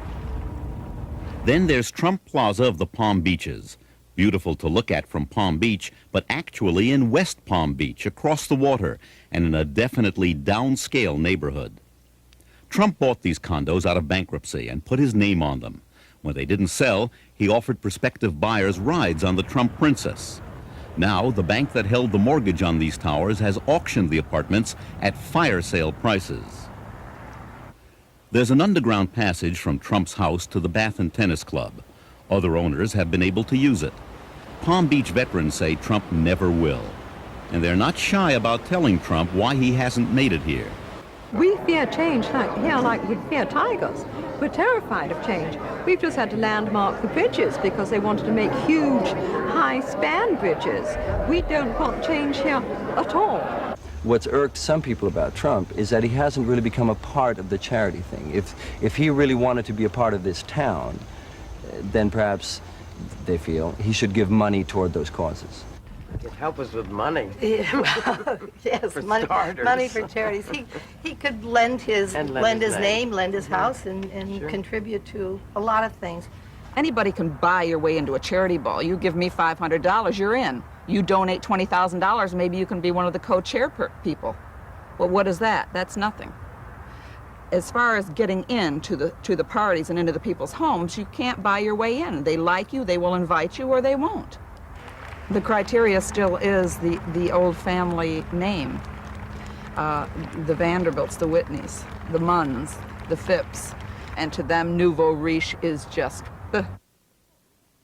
Then there's Trump Plaza of the Palm Beaches. Beautiful to look at from Palm Beach, but actually in West Palm Beach, across the water, and in a definitely downscale neighborhood. Trump bought these condos out of bankruptcy and put his name on them. When they didn't sell, he offered prospective buyers rides on the Trump Princess. Now, the bank that held the mortgage on these towers has auctioned the apartments at fire sale prices. There's an underground passage from Trump's house to the Bath and Tennis Club. Other owners have been able to use it. Palm Beach veterans say Trump never will. And they're not shy about telling Trump why he hasn't made it here. We fear change like we fear tigers. We're terrified of change. We've just had to landmark the bridges because they wanted to make huge, high-span bridges. We don't want change here at all. What's irked some people about Trump is that he hasn't really become a part of the charity thing. If he really wanted to be a part of this town, then perhaps, they feel, he should give money toward those causes. He could help us with money. Well, yes, For money, starters. money for charities. He could lend his name. lend his house, and Sure. contribute to a lot of things. Anybody can buy your way into a charity ball. You give me $500, you're in. You donate $20,000, maybe you can be one of the co-chair people. Well, what is that? That's nothing. As far as getting into the parties and into the people's homes, you can't buy your way in. They like you, they will invite you, or they won't. The criteria still is the old family name. The Vanderbilts, the Whitneys, the Munns, the Phipps, and to them, nouveau riche is just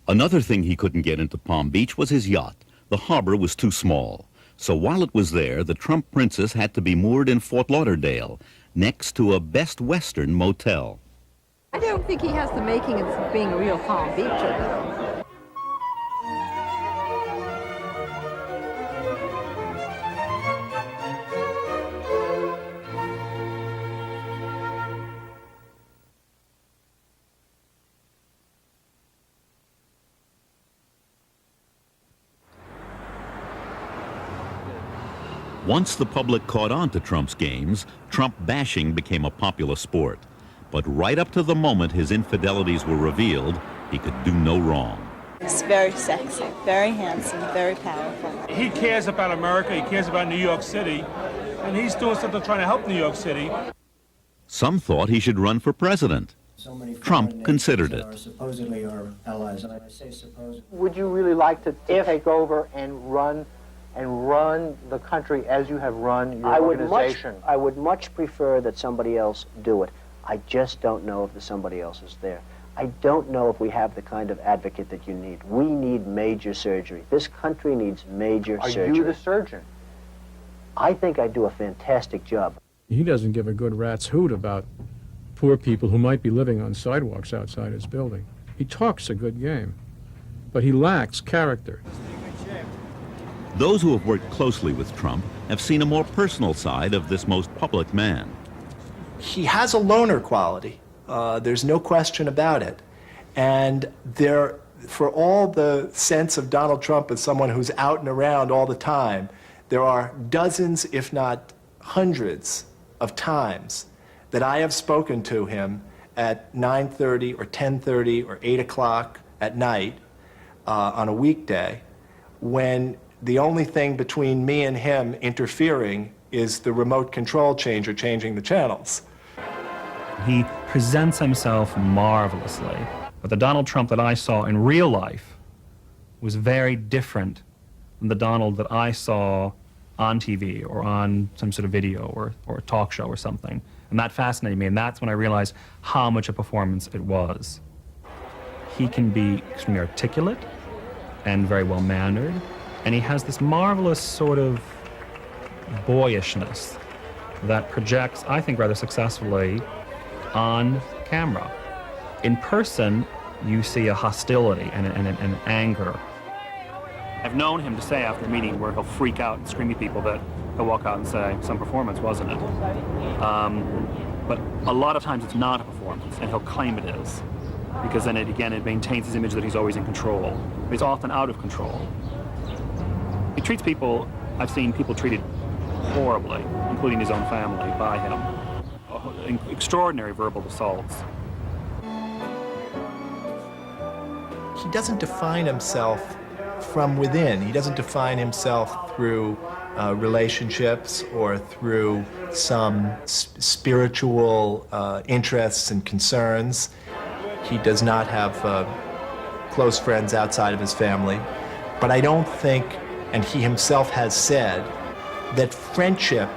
Another thing he couldn't get into Palm Beach was his yacht. The harbor was too small. So while it was there, the Trump Princess had to be moored in Fort Lauderdale, next to a Best Western motel. I don't think he has the makings of being a real Palm Beacher, though. Once the public caught on to Trump's games, Trump bashing became a popular sport. But right up to the moment his infidelities were revealed, he could do no wrong. He's very sexy, very handsome, very powerful. He cares about America, he cares about New York City, and he's doing something trying to help New York City. Some thought he should run for president. Trump considered it. Supposedly our allies, and I say supposedly. Would you really like to take over and run the country as you have run your organization? I would much prefer that somebody else do it. I just don't know if the somebody else is there. I don't know if we have the kind of advocate that you need. We need major surgery. This country needs major surgery. Are you the surgeon? I think I do a fantastic job. He doesn't give a good rat's hoot about poor people who might be living on sidewalks outside his building. He talks a good game, but he lacks character. Those who have worked closely with Trump have seen a more personal side of this most public man. He has a loner quality. There's no question about it. And for all the sense of Donald Trump as someone who's out and around all the time, there are dozens, if not hundreds, of times that I have spoken to him at 9:30 or 10:30 or 8 o'clock at night on a weekday, when the only thing between me and him interfering is the remote control changer changing the channels. He presents himself marvelously, but the Donald Trump that I saw in real life was very different than the Donald that I saw on TV or on some sort of video or a talk show or something. And that fascinated me, and that's when I realized how much a performance it was. He can be extremely articulate and very well-mannered, and he has this marvelous sort of boyishness that projects, I think, rather successfully on camera. In person, you see a hostility and an anger. I've known him to say after a meeting where he'll freak out and scream at people that he'll walk out and say, some performance, wasn't it? But a lot of times it's not a performance, and he'll claim it is, because then it maintains his image that he's always in control. He's often out of control. He treats people, I've seen people treated horribly, including his own family, by him. Extraordinary verbal assaults. He doesn't define himself from within. He doesn't define himself through relationships or through some spiritual interests and concerns. He does not have close friends outside of his family. But I don't think, and he himself has said, that friendship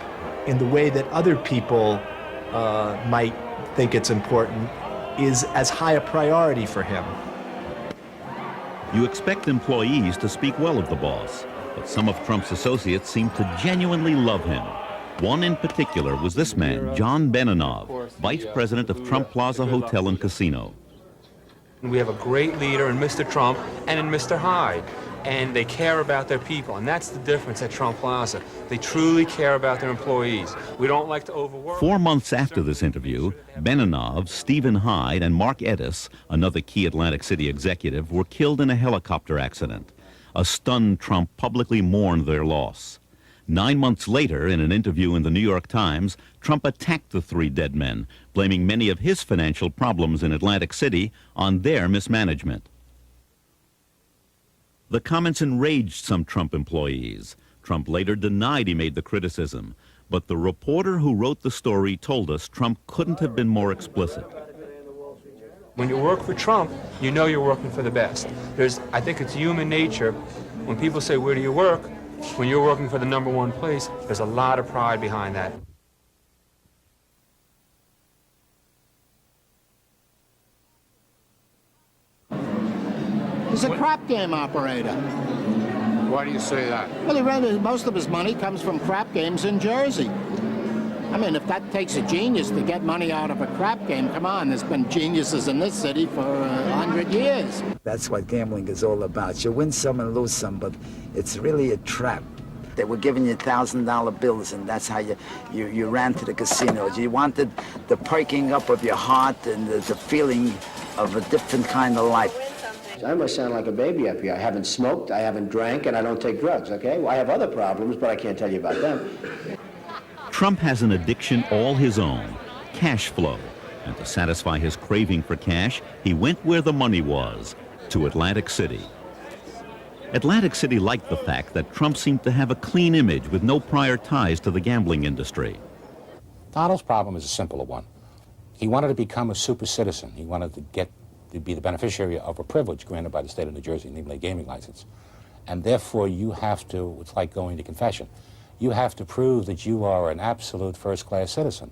in the way that other people might think it's important is as high a priority for him. You expect employees to speak well of the boss, but some of Trump's associates seem to genuinely love him. One in particular was this man, John Benanov, vice president of Trump Plaza Hotel and Casino. We have a great leader in Mr. Trump and in Mr. Hyde, and they care about their people, and that's the difference at Trump Plaza. They truly care about their employees. We don't like to overwork. 4 months after this interview, Benanov, Stephen Hyde, and Mark Ettis, another key Atlantic City executive, were killed in a helicopter accident. A stunned Trump publicly mourned their loss. 9 months later, in an interview in the New York Times, Trump attacked the 3 dead men, blaming many of his financial problems in Atlantic City on their mismanagement. The comments enraged some Trump employees. Trump later denied he made the criticism, but the reporter who wrote the story told us Trump couldn't have been more explicit. When you work for Trump, you know you're working for the best. I think it's human nature. When people say, where do you work? When you're working for the #1 place, there's a lot of pride behind that. He's a crap game operator. Why do you say that? Well, most of his money comes from crap games in Jersey. I mean, if that takes a genius to get money out of a crap game, come on, there's been geniuses in this city for 100 years. That's what gambling is all about. You win some and lose some, but it's really a trap. They were giving you $1,000 bills, and that's how you ran to the casinos. You wanted the perking up of your heart and the feeling of a different kind of life. I must sound like a baby up here. I haven't smoked, I haven't drank, and I don't take drugs, okay? Well, I have other problems, but I can't tell you about them. Trump has an addiction all his own, cash flow. And to satisfy his craving for cash, he went where the money was, to Atlantic City. Atlantic City liked the fact that Trump seemed to have a clean image with no prior ties to the gambling industry. Donald's problem is a simpler one. He wanted to become a super citizen. He wanted to be the beneficiary of a privilege granted by the state of New Jersey, namely a gaming license. And therefore you have to, it's like going to confession, you have to prove that you are an absolute first-class citizen.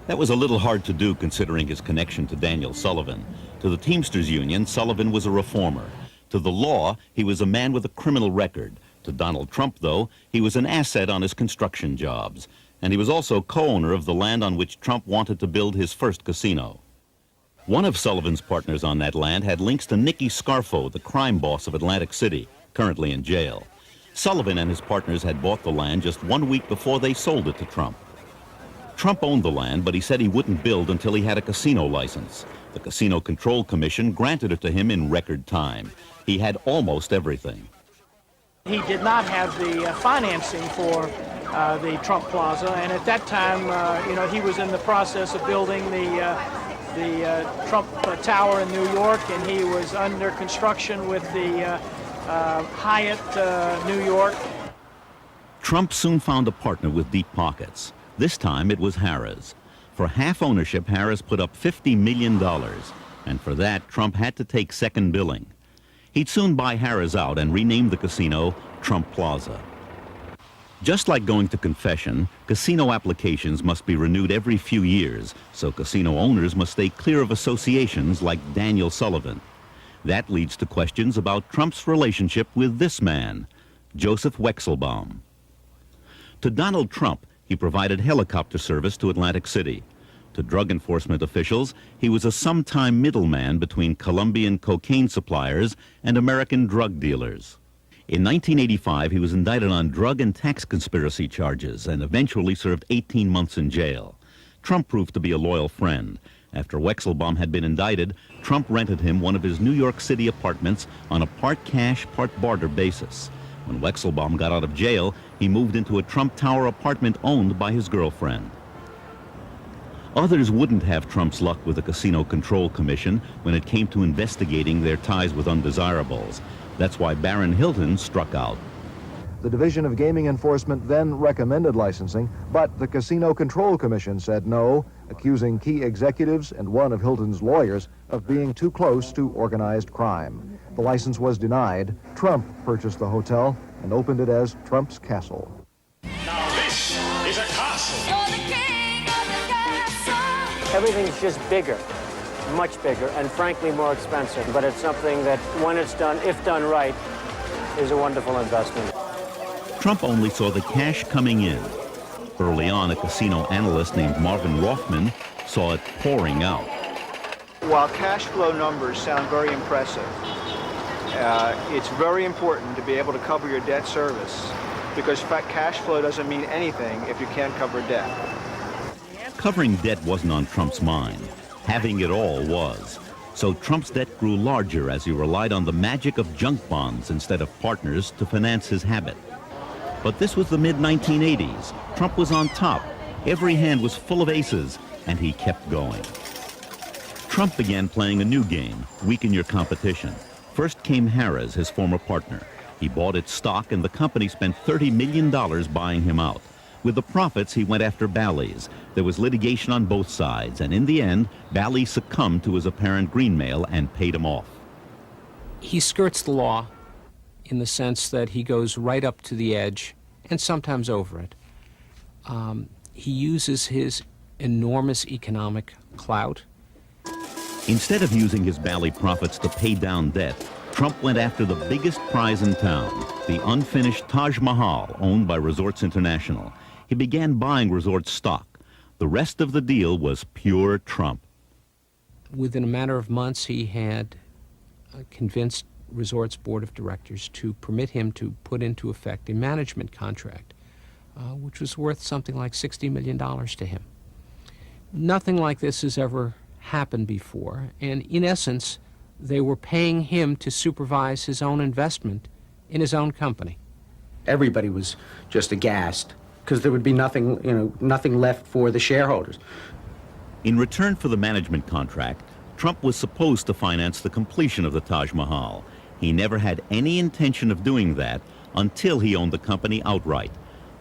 That was a little hard to do considering his connection to Daniel Sullivan. To the Teamsters Union, Sullivan was a reformer. To the law, he was a man with a criminal record. To Donald Trump, though, he was an asset on his construction jobs. And he was also co-owner of the land on which Trump wanted to build his first casino. One of Sullivan's partners on that land had links to Nicky Scarfo, the crime boss of Atlantic City, currently in jail. Sullivan and his partners had bought the land just 1 week before they sold it to Trump. Trump owned the land, but he said he wouldn't build until he had a casino license. The Casino Control Commission granted it to him in record time. He had almost everything. He did not have the financing for the Trump Plaza, and at that time, he was in the process of building the Trump Tower in New York, and he was under construction with the Hyatt, New York. Trump soon found a partner with deep pockets. This time it was Harrah's. For half ownership, Harrah's put up $50 million, and for that, Trump had to take second billing. He'd soon buy Harrah's out and rename the casino Trump Plaza. Just like going to confession, casino applications must be renewed every few years, so casino owners must stay clear of associations like Daniel Sullivan. That leads to questions about Trump's relationship with this man, Joseph Wexelbaum. To Donald Trump, he provided helicopter service to Atlantic City. To drug enforcement officials, he was a sometime middleman between Colombian cocaine suppliers and American drug dealers. In 1985, he was indicted on drug and tax conspiracy charges and eventually served 18 months in jail. Trump proved to be a loyal friend. After Wexelbaum had been indicted, Trump rented him one of his New York City apartments on a part cash, part barter basis. When Wexelbaum got out of jail, he moved into a Trump Tower apartment owned by his girlfriend. Others wouldn't have Trump's luck with the Casino Control Commission when it came to investigating their ties with undesirables. That's why Baron Hilton struck out. The Division of Gaming Enforcement then recommended licensing, but the Casino Control Commission said no, accusing key executives and one of Hilton's lawyers of being too close to organized crime. The license was denied. Trump purchased the hotel and opened it as Trump's Castle. Now this is a castle. Everything's just bigger, much bigger, and frankly more expensive. But it's something that, when it's done, if done right, is a wonderful investment. Trump only saw the cash coming in. Early on, a casino analyst named Marvin Rothman saw it pouring out. While cash flow numbers sound very impressive, it's very important to be able to cover your debt service, because cash flow doesn't mean anything if you can't cover debt. Covering debt wasn't on Trump's mind. Having it all was. So Trump's debt grew larger as he relied on the magic of junk bonds instead of partners to finance his habit. But this was the mid-1980s. Trump was on top. Every hand was full of aces, and he kept going. Trump began playing a new game, weaken your competition. First came Harrah's, his former partner. He bought its stock, and the company spent $30 million buying him out. With the profits, he went after Bally's. There was litigation on both sides, and in the end, Bally succumbed to his apparent greenmail and paid him off. He skirts the law in the sense that he goes right up to the edge and sometimes over it. He uses his enormous economic clout. Instead of using his Bally profits to pay down debt, Trump went after the biggest prize in town, the unfinished Taj Mahal, owned by Resorts International. He began buying resort stock. The rest of the deal was pure Trump. Within a matter of months, he had convinced Resorts Board of Directors to permit him to put into effect a management contract, which was worth something like $60 million to him. Nothing like this has ever happened before, and in essence, they were paying him to supervise his own investment in his own company. Everybody was just aghast, because there would be nothing, nothing left for the shareholders. In return for the management contract, Trump was supposed to finance the completion of the Taj Mahal. He never had any intention of doing that until he owned the company outright.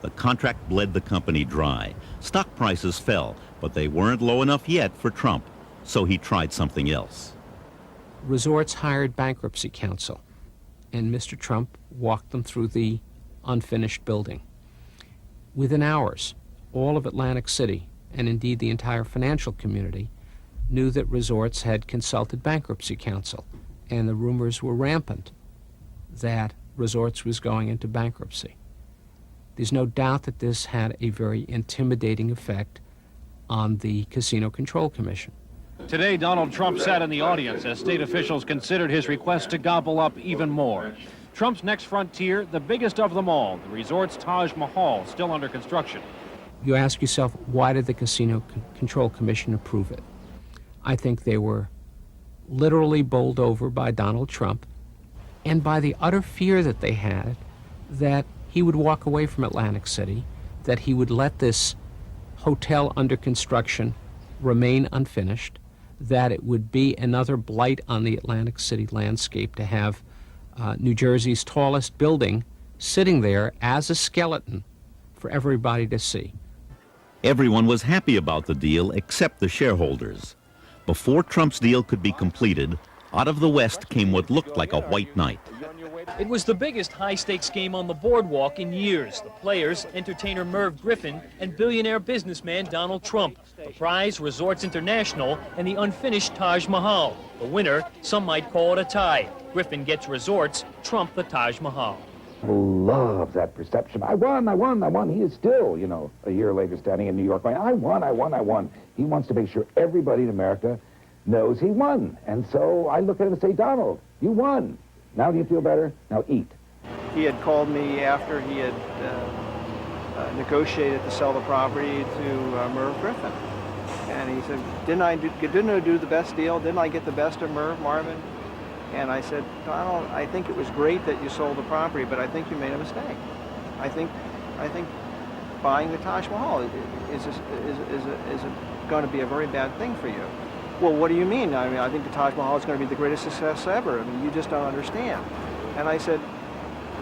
The contract bled the company dry. Stock prices fell, but they weren't low enough yet for Trump, so he tried something else. Resorts hired bankruptcy counsel, and Mr. Trump walked them through the unfinished building. Within hours, all of Atlantic City, and indeed the entire financial community, knew that Resorts had consulted bankruptcy counsel, and the rumors were rampant that Resorts was going into bankruptcy. There's no doubt that this had a very intimidating effect on the Casino Control Commission. Today, Donald Trump sat in the audience as state officials considered his request to gobble up even more. Trump's next frontier, the biggest of them all, the resort's Taj Mahal, still under construction. You ask yourself, why did the Casino Control Commission approve it? I think they were literally bowled over by Donald Trump and by the utter fear that they had that he would walk away from Atlantic City, that he would let this hotel under construction remain unfinished, that it would be another blight on the Atlantic City landscape to have New Jersey's tallest building sitting there as a skeleton for everybody to see. Everyone was happy about the deal except the shareholders. Before Trump's deal could be completed, out of the West came what looked like a white knight. It was the biggest high-stakes game on the boardwalk in years. The players, entertainer Merv Griffin and billionaire businessman Donald Trump. The prize, Resorts International, and the unfinished Taj Mahal. The winner, some might call it a tie. Griffin gets Resorts, Trump the Taj Mahal. Love that perception. I won. He is still, a year later standing in New York going, I won. He wants to make sure everybody in America knows he won. And so I look at him and say, Donald, you won. Now do you feel better? Now eat. He had called me after he had negotiated to sell the property to Merv Griffin. And he said, didn't I do the best deal? Didn't I get the best of Merv, Marvin? And I said, Donald, I think it was great that you sold the property, but I think you made a mistake. I think buying the Taj Mahal is going to be a very bad thing for you. Well, what do you mean? I mean, I think the Taj Mahal is going to be the greatest success ever. I mean, you just don't understand. And I said,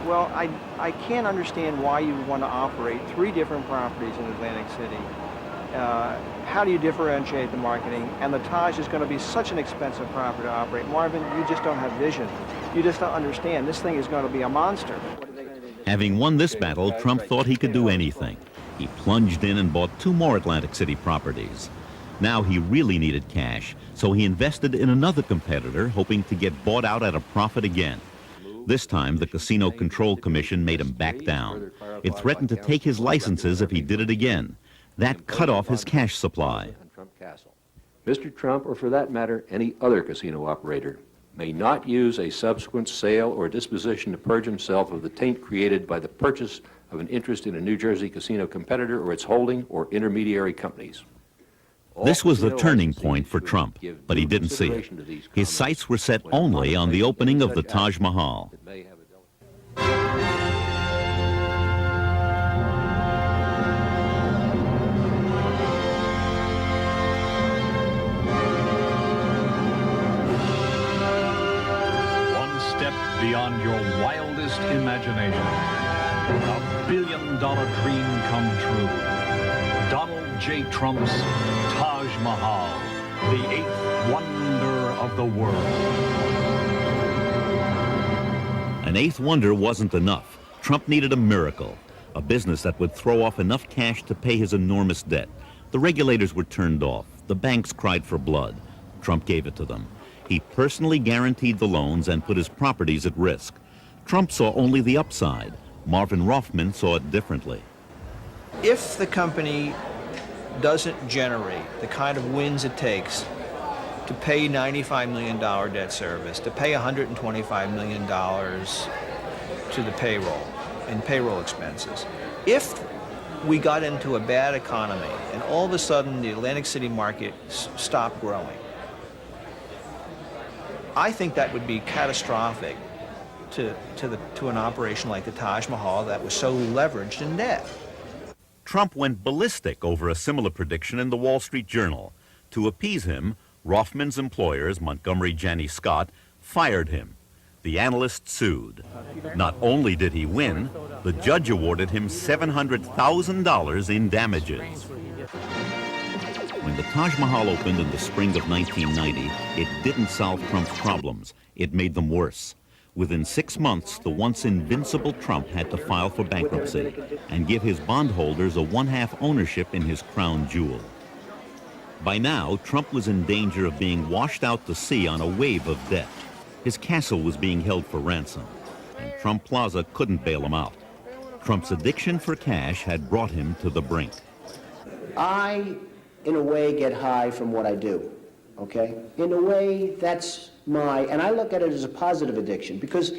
well, I can't understand why you want to operate 3 different properties in Atlantic City. How do you differentiate the marketing? And the Taj is going to be such an expensive property to operate. Marvin, you just don't have vision. You just don't understand. This thing is going to be a monster. Having won this battle, Trump thought he could do anything. He plunged in and bought 2 more Atlantic City properties. Now he really needed cash, so he invested in another competitor, hoping to get bought out at a profit again. This time, the Casino Control Commission made him back down. It threatened to take his licenses if he did it again. That cut off his cash supply. Mr. Trump, or for that matter, any other casino operator, may not use a subsequent sale or disposition to purge himself of the taint created by the purchase of an interest in a New Jersey casino competitor or its holding or intermediary companies. This was the turning point for Trump, but he didn't see it. His sights were set only on the opening of the Taj Mahal. One step beyond your wildest imagination. A billion-dollar dream come true. Donald J. Trump's Taj Mahal, the 8th wonder of the world. An 8th wonder wasn't enough. Trump needed a miracle, a business that would throw off enough cash to pay his enormous debt. The regulators were turned off. The banks cried for blood. Trump gave it to them. He personally guaranteed the loans and put his properties at risk. Trump saw only the upside. Marvin Roffman saw it differently. If the company doesn't generate the kind of wins it takes to pay $95 million debt service, to pay $125 million to the payroll and payroll expenses, if we got into a bad economy and all of a sudden the Atlantic City market stopped growing, I think that would be catastrophic to an operation like the Taj Mahal that was so leveraged in debt. Trump went ballistic over a similar prediction in the Wall Street Journal. To appease him, Roffman's employers, Montgomery Janney Scott, fired him. The analyst sued. Not only did he win, the judge awarded him $700,000 in damages. When the Taj Mahal opened in the spring of 1990, it didn't solve Trump's problems. It made them worse. Within 6 months, the once invincible Trump had to file for bankruptcy and give his bondholders a 1/2 ownership in his crown jewel. By now, Trump was in danger of being washed out to sea on a wave of debt. His castle was being held for ransom, and Trump Plaza couldn't bail him out. Trump's addiction for cash had brought him to the brink. I, in a way, get high from what I do, okay? In a way, that's and I look at it as a positive addiction, because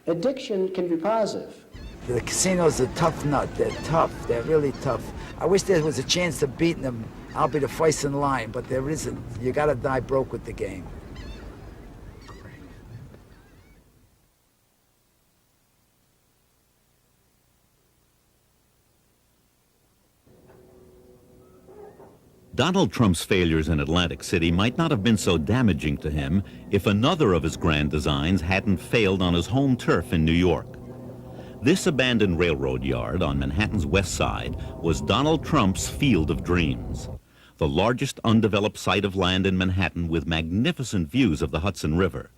addiction can be positive. The casino's a tough nut. They're tough. They're really tough. I wish there was a chance of beating them. I'll be the first in line, but there isn't. You gotta die broke with the game. Donald Trump's failures in Atlantic City might not have been so damaging to him if another of his grand designs hadn't failed on his home turf in New York. This abandoned railroad yard on Manhattan's west side was Donald Trump's Field of Dreams, the largest undeveloped site of land in Manhattan with magnificent views of the Hudson River.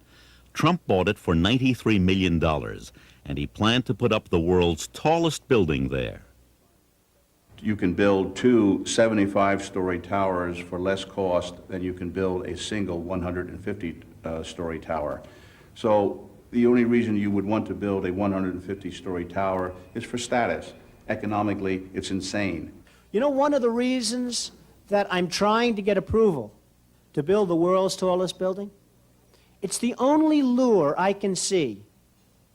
Trump bought it for $93 million, and he planned to put up the world's tallest building there. You can build 2 75-story towers for less cost than you can build a single 150-story tower. So the only reason you would want to build a 150-story tower is for status. Economically, it's insane. You know, one of the reasons that I'm trying to get approval to build the world's tallest building? It's the only lure I can see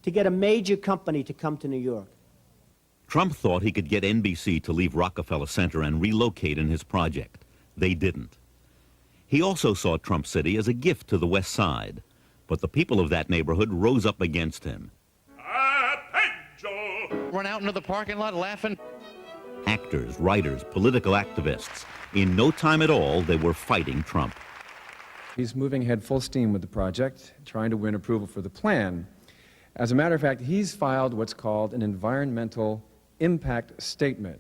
to get a major company to come to New York. Trump thought he could get NBC to leave Rockefeller Center and relocate in his project. They didn't. He also saw Trump City as a gift to the West Side. But the people of that neighborhood rose up against him. Run out into the parking lot laughing. Actors, writers, political activists. In no time at all, they were fighting Trump. He's moving ahead full steam with the project, trying to win approval for the plan. As a matter of fact, he's filed what's called an environmental impact statement.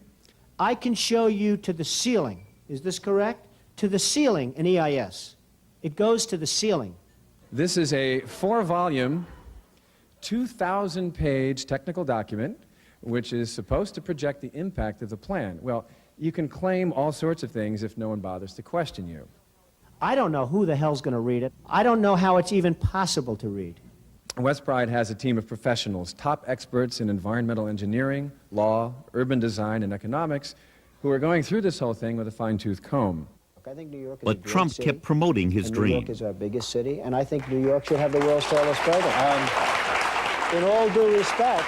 I can show you to the ceiling. Is this correct? To the ceiling in EIS. It goes to the ceiling. This is a 4-volume, 2,000-page technical document which is supposed to project the impact of the plan. Well, you can claim all sorts of things if no one bothers to question you. I don't know who the hell's going to read it. I don't know how it's even possible to read. West Pride has a team of professionals, top experts in environmental engineering, law, urban design, and economics, who are going through this whole thing with a fine-tooth comb. I think New York is But Trump kept promoting his dream. New York is our biggest city, and I think New York should have the world's tallest building. In all due respect,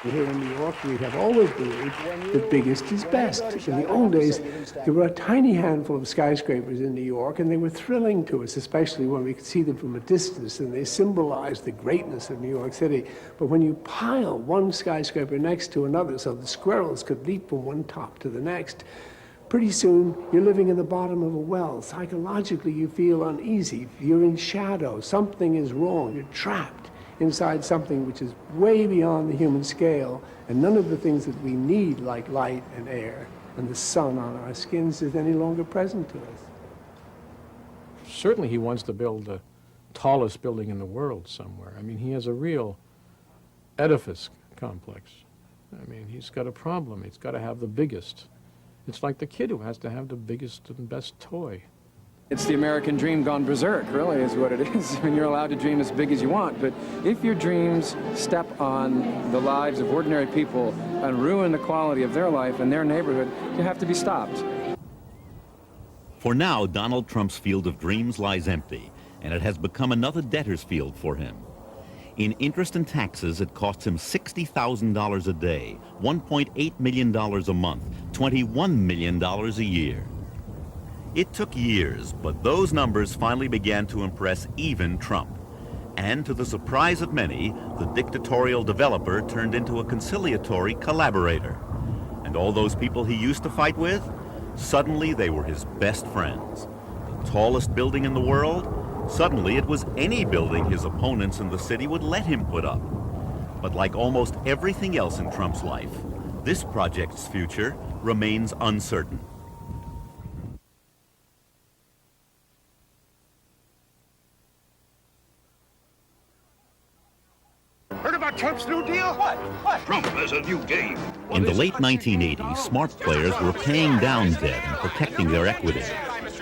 here in New York, we have always believed the biggest is best. In the old days, there were a tiny handful of skyscrapers in New York, and they were thrilling to us, especially when we could see them from a distance, and they symbolized the greatness of New York City. But when you pile one skyscraper next to another so the squirrels could leap from one top to the next, pretty soon you're living in the bottom of a well. Psychologically, you feel uneasy. You're in shadow. Something is wrong. You're trapped inside something which is way beyond the human scale, and none of the things that we need, like light and air and the sun on our skins, is any longer present to us. Certainly he wants to build the tallest building in the world somewhere. I mean, he has a real edifice complex. I mean, he's got a problem. He's got to have the biggest. It's like the kid who has to have the biggest and best toy. It's the American dream gone berserk, really, is what it is. I mean, you're allowed to dream as big as you want, but if your dreams step on the lives of ordinary people and ruin the quality of their life and their neighborhood, you have to be stopped. For now, Donald Trump's field of dreams lies empty, and it has become another debtor's field for him. In interest and taxes, it costs him $60,000 a day, $1.8 million a month, $21 million a year. It took years, but those numbers finally began to impress even Trump. And to the surprise of many, the dictatorial developer turned into a conciliatory collaborator. And all those people he used to fight with, suddenly they were his best friends. The tallest building in the world, suddenly it was any building his opponents in the city would let him put up. But like almost everything else in Trump's life, this project's future remains uncertain. Heard about Trump's new deal? What? Trump has a new game. In the late 1980s, smart players were paying down debt and protecting their equity.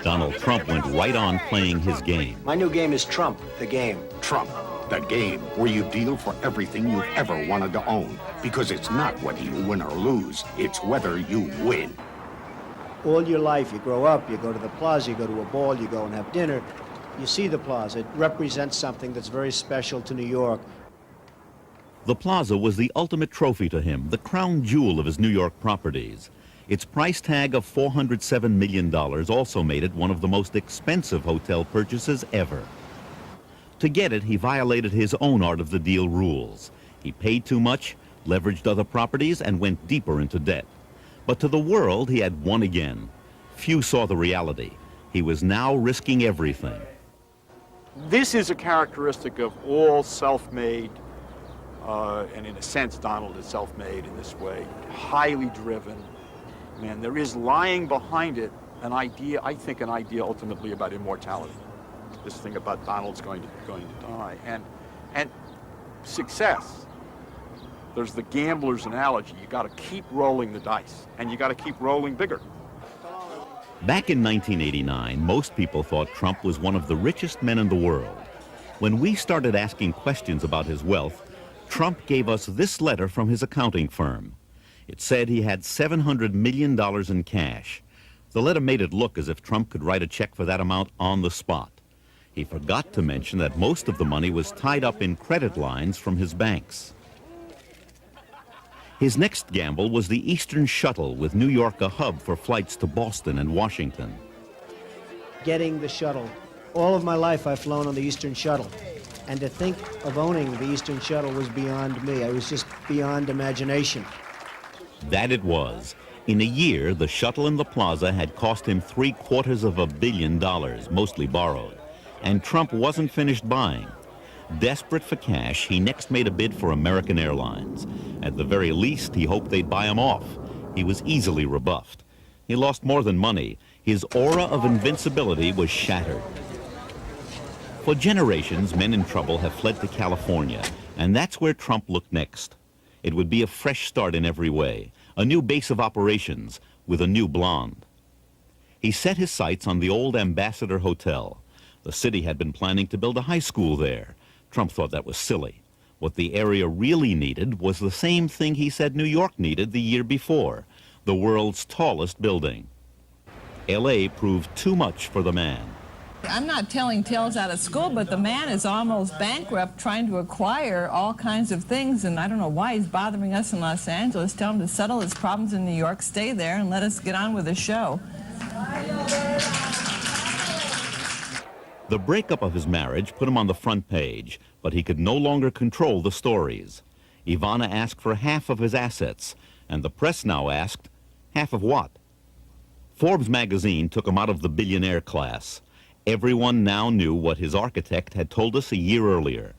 Donald Trump went right on playing his game. my new game is Trump, the game. Trump, the game where you deal for everything you've ever wanted to own. Because it's not whether you win or lose, it's whether you win. All your life, you grow up, you go to the plaza, you go to a ball, you go and have dinner. You see the plaza. It represents something that's very special to New York. The plaza was the ultimate trophy to him, the crown jewel of his New York properties. Its price tag of $407 million also made it one of the most expensive hotel purchases ever. To get it, he violated his own art of the deal rules. He paid too much, leveraged other properties, and went deeper into debt. But to the world, he had won again. Few saw the reality. He was now risking everything. This is a characteristic of all self-made, and in a sense, Donald is self-made in this way, highly driven. Man, there is lying behind it an idea, I think an idea ultimately about immortality. This thing about Donald's going to die. And success. There's the gambler's analogy. You got to keep rolling the dice, and you got to keep rolling bigger. Back in 1989, most people thought Trump was one of the richest men in the world. When we started asking questions about his wealth, Trump gave us this letter from his accounting firm. It said he had $700 million in cash. The letter made it look as if Trump could write a check for that amount on the spot. He forgot to mention that most of the money was tied up in credit lines from his banks. His next gamble was the Eastern Shuttle, with New York a hub for flights to Boston and Washington. Getting the shuttle All of my life I've flown on the Eastern Shuttle. And to think of owning the Eastern Shuttle was beyond me. I was just beyond imagination. That it was. In a year, the shuttle in the plaza had cost him $750 million, mostly borrowed. And Trump wasn't finished buying. Desperate for cash, he next made a bid for American Airlines. At the very least, he hoped they'd buy him off. He was easily rebuffed. He lost more than money. His aura of invincibility was shattered. For generations, men in trouble have fled to California, and that's where Trump looked next. It would be a fresh start in every way, a new base of operations with a new blonde. He set his sights on the old Ambassador Hotel. The city had been planning to build a high school there. Trump thought that was silly. What the area really needed was the same thing he said New York needed the year before, the world's tallest building. L.A. proved too much for the man. I'm not telling tales out of school, but the man is almost bankrupt trying to acquire all kinds of things, and I don't know why he's bothering us in Los Angeles. Tell him to settle his problems in New York, stay there, and let us get on with the show. The breakup of his marriage put him on the front page, but he could no longer control the stories. Ivana asked for half of his assets, and the press now asked, half of what? Forbes magazine took him out of the billionaire class. Everyone now knew what his architect had told us a year earlier.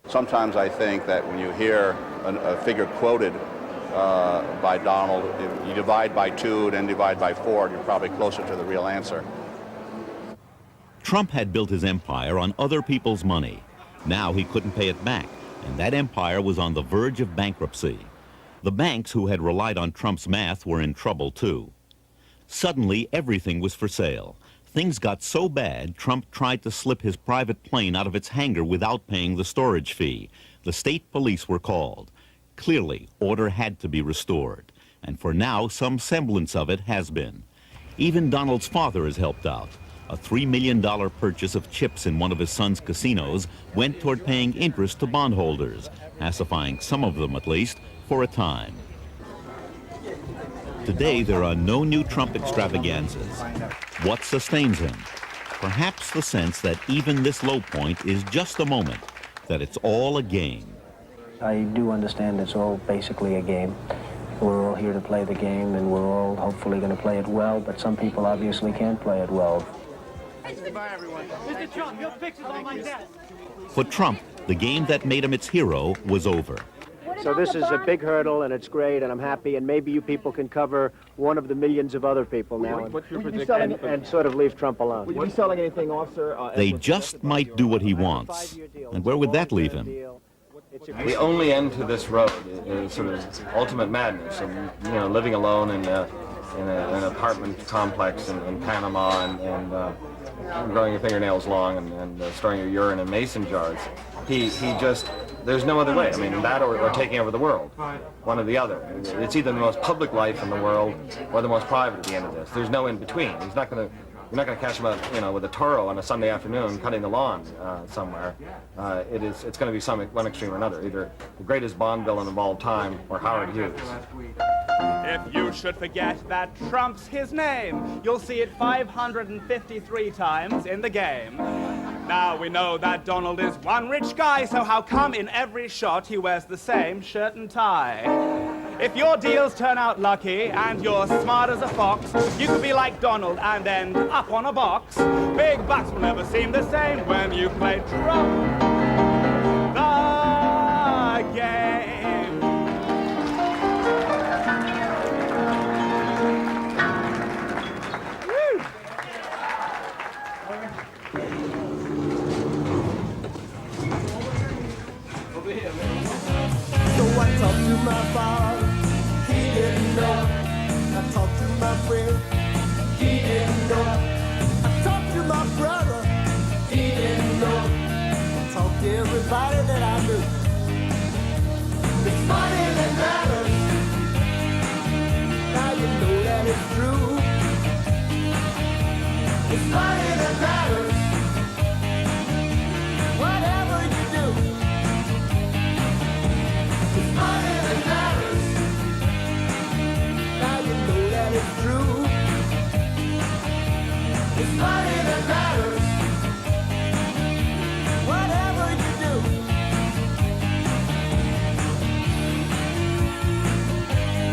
Sometimes I think that when you hear a figure quoted by Donald, if you divide by 2 and then divide by 4, you're probably closer to the real answer. Trump had built his empire on other people's money. Now he couldn't pay it back, and that empire was on the verge of bankruptcy. The banks who had relied on Trump's math were in trouble too. Suddenly, everything was for sale. Things got so bad, Trump tried to slip his private plane out of its hangar without paying the storage fee. The state police were called. Clearly, order had to be restored. And for now, some semblance of it has been. Even Donald's father has helped out. A $3 million purchase of chips in one of his son's casinos went toward paying interest to bondholders, pacifying some of them at least, for a time. Today, there are no new Trump extravaganzas. What sustains him? Perhaps the sense that even this low point is just a moment, that it's all a game. I do understand it's all basically a game. We're all here to play the game, and we're all hopefully going to play it well, but some people obviously can't play it well. Goodbye, everyone. Mr. Trump, your picture's on my desk. For Trump, the game that made him its hero was over. So this is a big hurdle, and it's great, and I'm happy, and maybe you people can cover one of the millions of other people now and sort of leave Trump alone. Will you be selling anything off, sir? They just might do what he wants. And where would that leave him? The only end to this road is sort of ultimate madness, and living alone in an apartment complex in Panama and growing your fingernails long and storing your urine in mason jars. He just, there's no other way. I mean, that or taking over the world, one or the other. It's either the most public life in the world or the most private at the end of this. There's no in between. You're not going to catch him out, with a Toro on a Sunday afternoon cutting the lawn somewhere. It's going to be one extreme or another, either the greatest Bond villain of all time or Howard Hughes. If you should forget that Trump's his name, you'll see it 553 times in the game. Now we know that Donald is one rich guy, so how come in every shot he wears the same shirt and tie? If your deals turn out lucky and you're smart as a fox, you could be like Donald and end up on a box. Big bucks will never seem the same when you play Trump the game. So I talked to my father, he didn't know. I talked to my friend, he didn't know. I talked to my brother, he didn't know. I talked to everybody that I knew. It's money that matters. Now you know that it's true. It's money that matters.